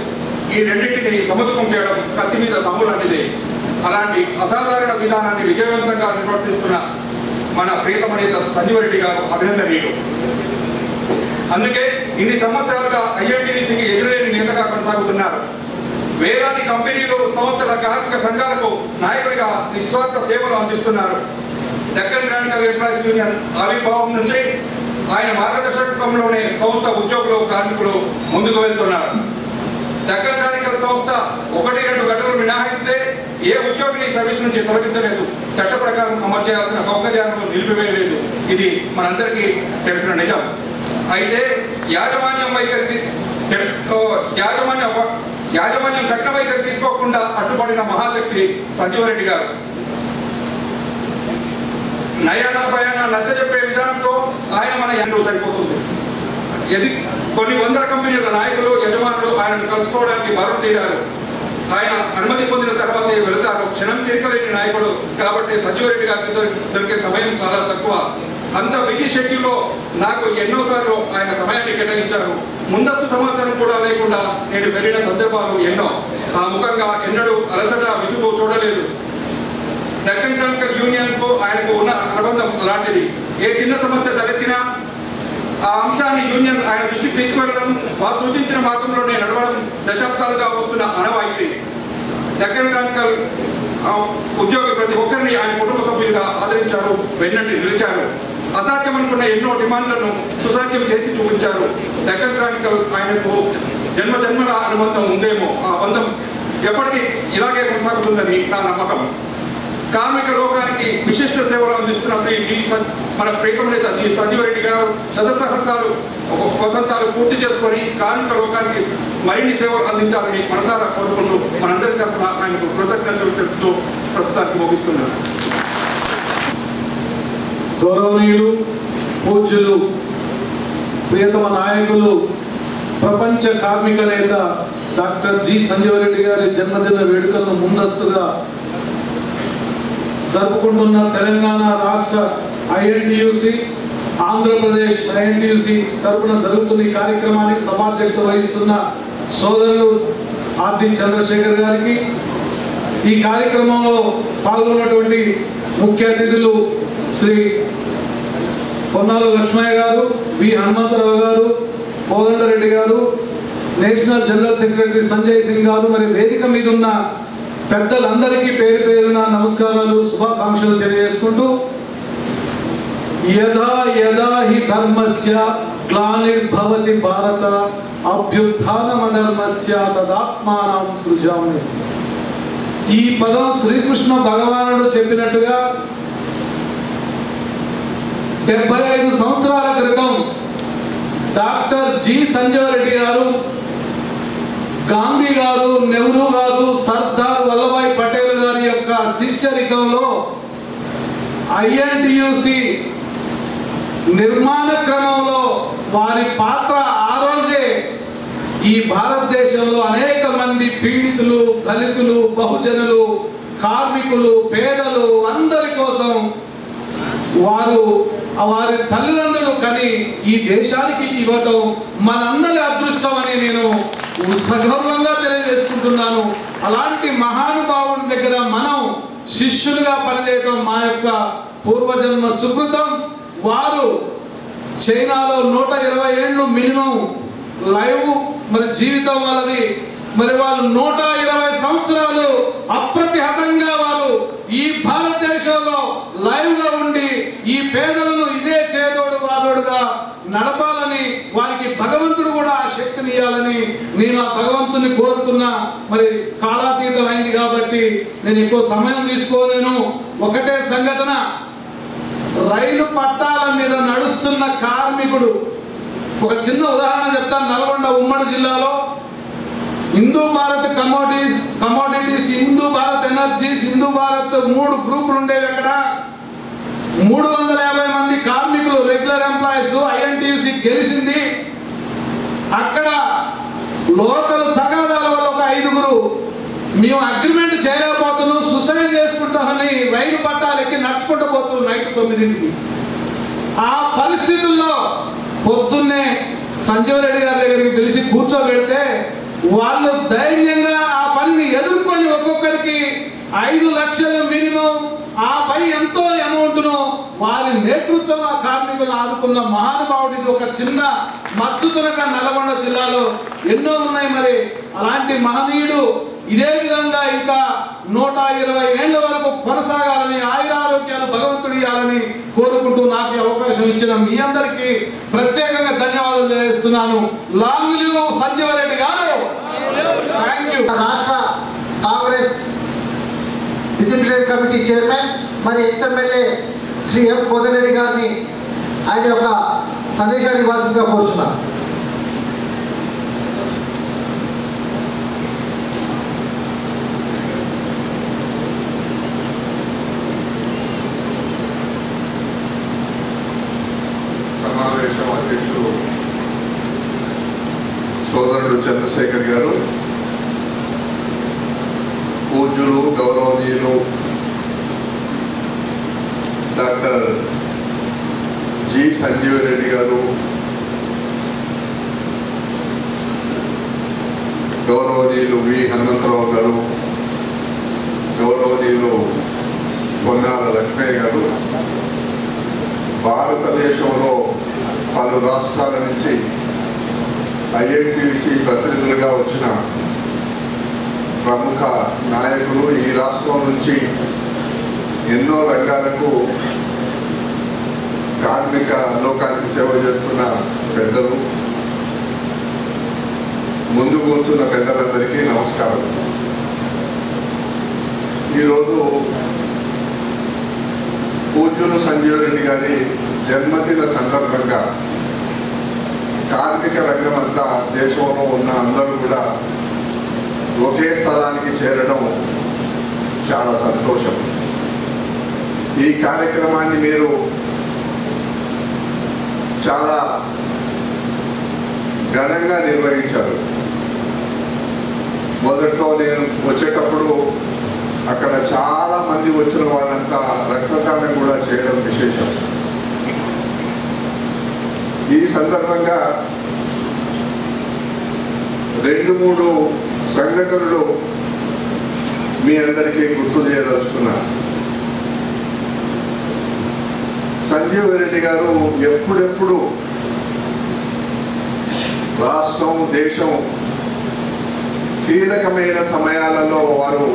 ఈ రెండింటిని సమతుకం చేయడం కత్తి మీద సమ్ము లాంటిదే. అలాంటి అసాధారణ విధానాన్ని విజయవంతంగా నిర్వర్తిస్తున్న మన ప్రియతమ నేత సంజీవ్ రెడ్డి గారు అభినందనీయులు. అందుకే ఇన్ని సంవత్సరాలుగా INTUCకి ఎదురులేని నేతగా కొనసాగుతున్నారు. వేలాది కంపెనీలు, సంస్థల, కార్మిక సంఘాలకు నాయకుడిగా నిస్వార్థ సేవలు అందిస్తున్నారు. దక్కన్ క్రానికల్ ఎంప్లాయీస్ యూనియన్ ఆవిర్భావం నుంచి ఆయన మార్గదర్శకంలోనే సంస్థ ఉద్యోగులు, కార్మికులు ముందుకు వెళ్తున్నారు. దక్కన్ క్రానికల్ సంస్థ 1-2 ఘటనలు మినహాయిస్తే ఏ ఉద్యోగిని సర్వీస్ నుంచి తొలగించలేదు. చట్ట ప్రకారం అమలు చేయాల్సిన సౌకర్యాలను నిలిపివేయలేదు. ఇది మనందరికీ తెలిసిన నిజం. అయితే యాజమాన్యం కఠిన వైఖరి తీసుకోకుండా అడ్డుపడిన మహాశక్తి సంజీవ్ రెడ్డి గారు. నయానా భయానా నచ్చజెప్పే విధానంతో ఆయన మన ఎంతో సరిపోతుంది. కొన్ని వందల కంపెనీల నాయకులు, యజమానులు ఆయనను కలుసుకోవడానికి బరువు తీరారు. ఆయన అనుమతి పొందిన తర్వాతే వెళతారు. క్షణం తీర్చలేని నాయకుడు కాబట్టి సంజీవ్ రెడ్డి గారికి దొరికే సమయం చాలా తక్కువ. అంత బిజీ షెడ్యూల్లో నాకు ఎన్నోసార్లు ఆయన సమయాన్ని కేటాయించారు. ముందస్తు సమాచారం కూడా లేకుండా నేను వెళ్ళిన సందర్భాలు ఎన్నో. ఆ ముఖంగా ఎన్నడూ అలసట, విసుగు చూడలేదు. ఆయనకు ఉన్న అనుబంధం లాంటిది. ఏ చిన్న సమస్య తలెత్తినా ఆ అంశాన్ని యూనియన్ ఆయన దృష్టికి తీసుకెళ్లడం, వారు సూచించిన మార్గంలోనే నడవడం దశాబ్దాలుగా వస్తున్న అనవాయితీ. దక్కన్ క్రానికల్ ఉద్యోగి ప్రతి ఒక్కరిని ఆయన కుటుంబ సభ్యులుగా ఆదరించారు, వెన్నట్టు నిలిచారు. అసాధ్యం అనుకున్న ఎన్నో డిమాండ్లను సుసాధ్యం చేసి చూపించారు. దక్కన్ క్రానికల్ ఆయనకు జన్మజన్మల అనుబంధం ఉందేమో, ఆ బంధం ఎప్పటికీ ఇలాగే కొనసాగుతుందని నా నమ్మకం. కార్మిక లోకానికి విశిష్ట సేవలు అందిస్తున్న మన ప్రీతం నేత జి సంజీవరెడ్డి గారు శతసహస్రాలు వసంతాలు పూర్తి చేసుకొని కార్మిక లోకానికి మరిన్ని సేవలు అందించాలని మనసారా కోరుకుంటూ మనందరి తరఫున ఆయనకు కృతజ్ఞతలు తెలుపుతూ ప్రస్తుతానికి ముగిస్తున్నాను. గౌరవనీయులు, పూజ్యులు, ప్రియతమ నాయకులు, ప్రపంచ కార్మిక నేత డాక్టర్ జి సంజీవరెడ్డి గారి జన్మదిన వేడుకలను ముందస్తుగా జరుపుకుంటున్న తెలంగాణ రాష్ట్ర ఐఎన్టీయూసీ, ఆంధ్రప్రదేశ్ ఐఎన్టీయూసీ తరపున జరుగుతున్న ఈ కార్యక్రమానికి సభాధ్యక్షత వహిస్తున్న సోదరులు ఆర్డి చంద్రశేఖర్ గారికి, ఈ కార్యక్రమంలో పాల్గొన్నటువంటి ముఖ్య అతిథులు శ్రీ పొన్నాల లక్ష్మయ్య గారు, వి హనుమంతరావు గారు, కోదండరెడ్డి గారు, national general secretary Sanjay Singh గారు, మరి వేదిక మీద ఉన్న పెద్దలందరికీ పేరు పేరున నమస్కారాలు, శుభాకాంక్షలు తెలియజేసుకుంటూ, యదా యదా హి ధర్మస్య గ్లానిర్భవతి భారత అభ్యుత్థానమధర్మస్య తదాత్మానం సృజామి. ఈ పదం శ్రీకృష్ణ భగవానుడు చెప్పినట్టుగా 75 సంవత్సరాల క్రితం డాక్టర్ జి సంజీవరెడ్డి గారు, గాంధీ గారు, నెహ్రూ గారు, సర్దార్ వల్లభాయ్ పటేల్ గారి యొక్క శిష్యరికంలో ఐఎన్టీయూసీ నిర్మాణ క్రమంలో వారి పాత్ర ఆ రోజే ఈ భారతదేశంలో అనేక మంది పీడితులు, దళితులు, బహుజనులు, కార్మికులు, పేదలు అందరి కోసం వారి తల్లిదండ్రులు కని ఈ దేశానికి ఇవ్వటం మనందరి అదృష్టం అని నేను సగర్వంగా తెలియజేసుకుంటున్నాను. అలాంటి మహానుభావుని దగ్గర మనం శిష్యులుగా పనిచేయటం మా యొక్క పూర్వజన్మ సుకృతం. వారు చైనాలో 120 ఏళ్ళు మినిమం లైవ్ మరి జీవితం వాళ్ళది. మరి వాళ్ళు 120 సంవత్సరాలు అప్రతిహతంగా వారు ఈ భారతదేశంలో లైవ్ గా ఉండి ఈ పేదలను ఇదే చేదోడు వాదోడుగా నడపాలని, వారికి భగవంతుడు కూడా ఆ శక్తిని ఇవ్వాలని నేను ఆ భగవంతుని కోరుతున్నా. మరి కాలాతీతం అయింది కాబట్టి నేను ఎక్కువ సమయం తీసుకోలేను. ఒకటే సంఘటన, రైలు పట్టాల మీద నడుస్తున్న కార్మికుడు, ఒక చిన్న ఉదాహరణ చెప్తాను. నల్గొండ ఉమ్మడి జిల్లాలో హిందూ భారత్ కమోడిటీస్, హిందూ భారత్ ఎనర్జీస్, హిందూ భారత్ 3 గ్రూపులు ఉండేవి. అక్కడ 350 మంది కార్మికులు రెగ్యులర్ ఎంప్లాయీస్ ఐఎన్టీయూసీ గెలిచింది. అక్కడ లోకల్ తగాదాల వల్ల ఒక 5గురు మేము అగ్రిమెంట్ చేయలేకపోతున్నాం, సుసైడ్ చేసుకుంటామని రైలు పట్టాలెక్కి నడుచుకుంటూ పోతున్నాం నైట్ 9ంటికి. ఆ పరిస్థితుల్లో పొద్దున్నే సంజీవరెడ్డి గారి దగ్గరికి పిలిచి కూర్చోబెడితే వాళ్ళు ధైర్యంగా ఆ పనిని ఎదుర్కొని ఒక్కొక్కరికి 5 లక్షలు మినిమం, ఆ పై ఎంతో అమౌంట్ను వారి నేతృత్వంలో కార్మికులను ఆదుకున్న మహానుభావుడిది ఒక చిన్న మచ్చుతునక నల్గొండ జిల్లాలో ఎన్నో ఉన్నాయి. మరి అలాంటి మహనీయుడు ఇదే విధంగా ఇంకా 120 ఏళ్ల వరకు కొనసాగాలని, ఆయురారోగ్యాలు భగవంతుడు ఇవ్వాలని కోరుకుంటూ నాకు అవకాశం ఇచ్చిన మీ అందరికీ ప్రత్యేకంగా ధన్యవాదాలు తెలియజేస్తున్నాను. లాంగ్ లివ్ సంజీవరెడ్డి గారు. Thank you. రాష్ట్ర కాంగ్రెస్ డిసిప్లినరీ కమిటీ చైర్మన్ మరి ఎక్స్ఎమ్మెల్యే శ్రీ ఎం కోదండరెడ్డి గారిని ఆయన యొక్క సందేశాన్ని ఇవ్వాల్సిందిగా కోరుచున్నాను. సమావేశం అధ్యక్షుడు సోదరుడు చంద్రశేఖర్ గారు, పూజ్యులు గౌరవనీయులు డాక్టర్ జి సంజీవరెడ్డి గారు, గౌరవనీయులు వి హనుమంతరావు గారు, గౌరవనీయులు పొన్నాల లక్ష్మయ్య గారు భారతదేశంలో పలు రాష్ట్రాల నుంచి ఐఎన్టీసీ ప్రతినిధులుగా వచ్చిన ప్రముఖ నాయకులు, ఈ రాష్ట్రం నుంచి ఎన్నో రంగాలకు కార్మిక లోకానికి సేవ చేస్తున్న పెద్దలు, ముందు కూర్చున్న పెద్దలందరికీ నమస్కారం. ఈరోజు పూజ్యులు సంజీవ్ రెడ్డి గారి జన్మదిన సందర్భంగా కార్మిక రంగం అంతా, దేశంలో ఉన్న అందరూ కూడా ఒకే స్థలానికి చేరడం చాలా సంతోషం. ఈ కార్యక్రమాన్ని మీరు చాలా ఘనంగా నిర్వహించారు. మొదట్లో నేను వచ్చేటప్పుడు అక్కడ చాలా మంది వచ్చిన వాళ్ళంతా రక్తదానం కూడా చేయడం విశేషం. ఈ సందర్భంగా 2-3 సంఘటనలు మీ అందరికీ గుర్తు చేయదలుచుకున్నాను. సంజీవ్ రెడ్డి గారు ఎప్పుడెప్పుడు రాష్ట్రం, దేశం కీలకమైన సమయాలలో వారు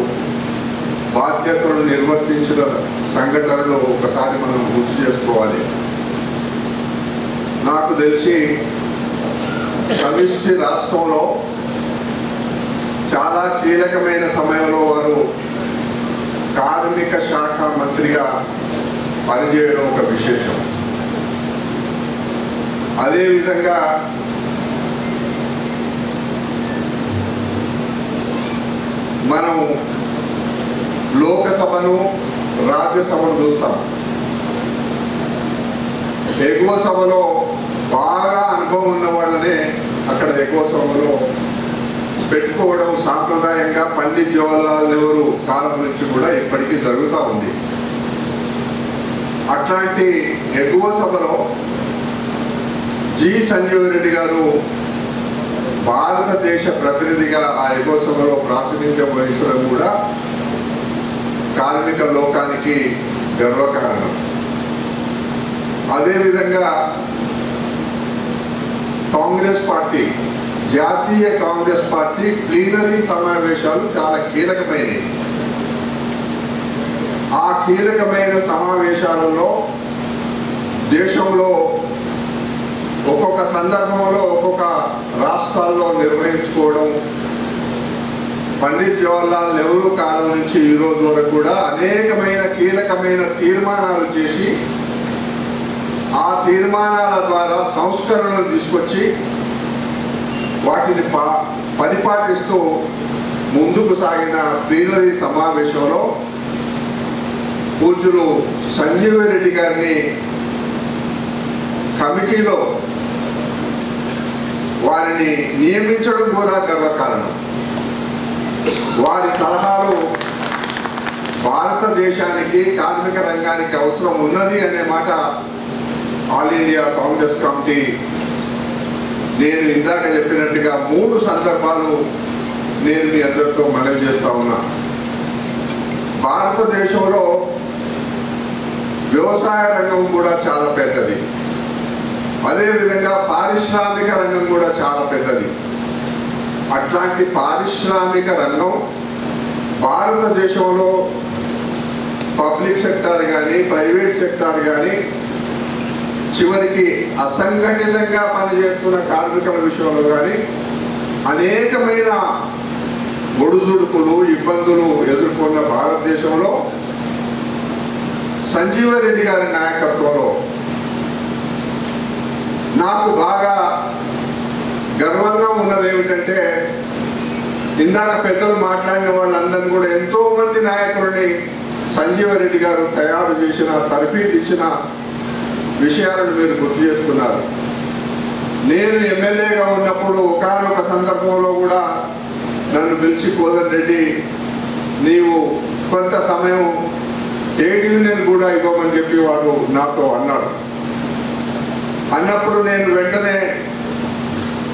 బాధ్యతలు నిర్వర్తించిన సంఘటనలు ఒకసారి మనం గుర్తు చేసుకోవాలి. నాకు తెలిసి సమిష్టి రాష్ట్రంలో చాలా కీలకమైన సమయంలో వారు కార్మిక శాఖ మంత్రిగా పనిచేయడం ఒక విశేషం. అదేవిధంగా మనం లోకసభను, రాజ్యసభను చూస్తాం. ఎగువ సభలో బాగా అనుభవం ఉన్న వాళ్ళనే అక్కడ ఎగువ సభలో పెట్టుకోవడం సాంప్రదాయంగా పండిత్ జవహర్లాల్ నెహ్రూ కాలం నుంచి కూడా ఇప్పటికీ జరుగుతూ ఉంది. అట్లాంటి ఎగువ సభలో జి సంజీవ్ రెడ్డి గారు భారతదేశ ప్రతినిధిగా ఆ ఎగువ సభలో ప్రాతినిధ్యం వహించడం కూడా కార్మిక లోకానికి గర్వకారణం. అదేవిధంగా కాంగ్రెస్ పార్టీ, జాతీయ కాంగ్రెస్ పార్టీ ప్లీనరీ సమావేశాలు చాలా కీలకమైనవి. ఆ కీలకమైన సమావేశాలలో దేశంలో ఒక్కొక్క సందర్భంలో ఒక్కొక్క రాష్ట్రాల్లో నిర్వహించుకోవడం, పండిత్ జవహర్లాల్ నెహ్రూ కాలం నుంచి ఈ రోజు వరకు కూడా అనేకమైన కీలకమైన తీర్మానాలు చేసి ఆ తీర్మానాల ద్వారా సంస్కరణలు తీసుకొచ్చి వాటిని పరిపాటిస్తూ ముందుకు సాగిన ప్లీనరీ సమావేశంలో పూజ్యులు సంజీవ్ రెడ్డి గారిని కమిటీలో వారిని నియమించడం కూడా గర్వకారణం. వారి సలహాలు భారతదేశానికి, కార్మిక రంగానికి అవసరం ఉన్నది అనే మాట ఆల్ ఇండియా కాంగ్రెస్ కమిటీ, నేను ఇందాక చెప్పినట్టుగా 3 సందర్భాలు నేను మీ అందరితో మనవి చేస్తా ఉన్నా. భారతదేశంలో వ్యవసాయ రంగం కూడా చాలా పెద్దది, అదేవిధంగా పారిశ్రామిక రంగం కూడా చాలా పెద్దది. అట్లాంటి పారిశ్రామిక రంగం భారతదేశంలో పబ్లిక్ సెక్టార్ కానీ, ప్రైవేట్ సెక్టార్ కానీ, చివరికి అసంఘటితంగా పనిచేస్తున్న కార్మికుల విషయంలో కానీ అనేకమైన ఒడిదుడుకులు, ఇబ్బందులు ఎదుర్కొన్న భారతదేశంలో సంజీవ రెడ్డి గారి నాయకత్వంలో నాకు బాగా గర్వంగా ఉన్నది ఏమిటంటే, ఇందాక పెద్దలు మాట్లాడిన వాళ్ళందరినీ కూడా ఎంతో మంది నాయకులని సంజీవ రెడ్డి గారు తయారు చేసిన, తర్ఫీదు ఇచ్చిన విషయాలను మీరు గుర్తు చేసుకున్నారు. నేను ఎమ్మెల్యేగా ఉన్నప్పుడు ఒకానొక సందర్భంలో కూడా నన్ను పిలిచి, కోదన్ రెడ్డి నీవు కొంత సమయం ట్రేడ్ యూనియన్ కూడా ఇవ్వమని చెప్పి వారు నాతో అన్నారు. అన్నప్పుడు నేను వెంటనే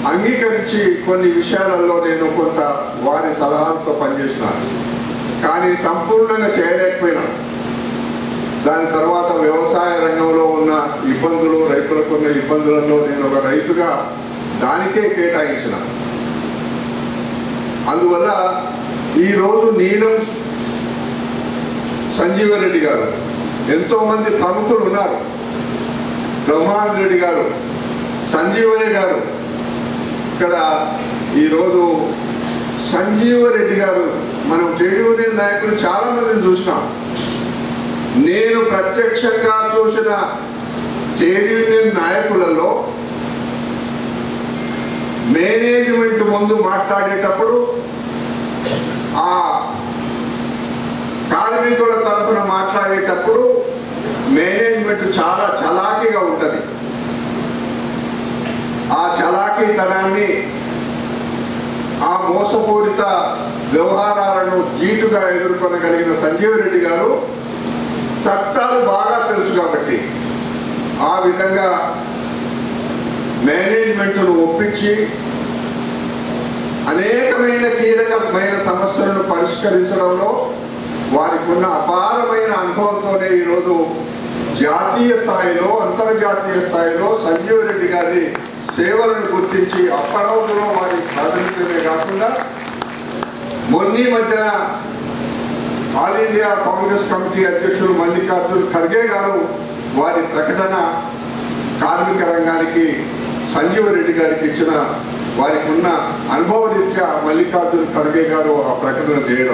అంగీకరించి కొన్ని విషయాలలో నేను కొంత వారి సలహాలతో పనిచేసినాను. కానీ సంపూర్ణంగా చేయలేకపోయినా దాని తర్వాత వ్యవసాయ రంగంలో ఉన్న ఇబ్బందులు, రైతులకు ఉన్న ఇబ్బందులలో నేను ఒక రైతుగా దానికే కేటాయించిన. అందువల్ల ఈరోజు నీలం సంజీవరెడ్డి గారు, ఎంతోమంది ప్రముఖులు ఉన్నారు, బ్రహ్మానంద రెడ్డి గారు, సంజీవయ్య గారు. ఇక్కడ ఈరోజు సంజీవరెడ్డి గారు, మనం ట్రేడ్ యూనియన్ నాయకులు చాలామందిని చూసినాం. నేను ప్రత్యక్షంగా చూసిన ట్రేడ్ యూనియన్ నాయకులలో మేనేజ్మెంట్ ముందు మాట్లాడేటప్పుడు ఆ కార్మికుల తరఫున మాట్లాడేటప్పుడు మేనేజ్మెంట్ చాలా చలాకీగా ఉంటుంది. ఆ చలాకీతనాన్ని, ఆ మోసపూరిత వ్యవహారాలను ధీటుగా ఎదుర్కొనగలిగిన సంజీవరెడ్డి గారు చట్టాలు బాగా తెలుసు కాబట్టి ఆ విధంగా మేనేజ్మెంట్ను ఒప్పించి అనేకమైన కీలకమైన సమస్యలను పరిష్కరించడంలో వారికి ఉన్న అపారమైన అనుభవంతోనే ఈరోజు జాతీయ స్థాయిలో, అంతర్జాతీయ స్థాయిలో సంజీవరెడ్డి గారి సేవలను గుర్తించి అప్పరవులో వారి ప్రాధాన్యతమే కాకుండా మొన్నీ మధ్యన ఆల్ ఇండియా కాంగ్రెస్ కమిటీ అధ్యక్షులు మల్లికార్జున్ ఖర్గే గారు వారి ప్రకటన కార్మిక రంగానికి సంజీవరెడ్డి గారికి ఇచ్చిన వారికి ఉన్న అనుభవ రీత్యా మల్లికార్జున్ ఖర్గే గారు ఆ ప్రకటన చేయడం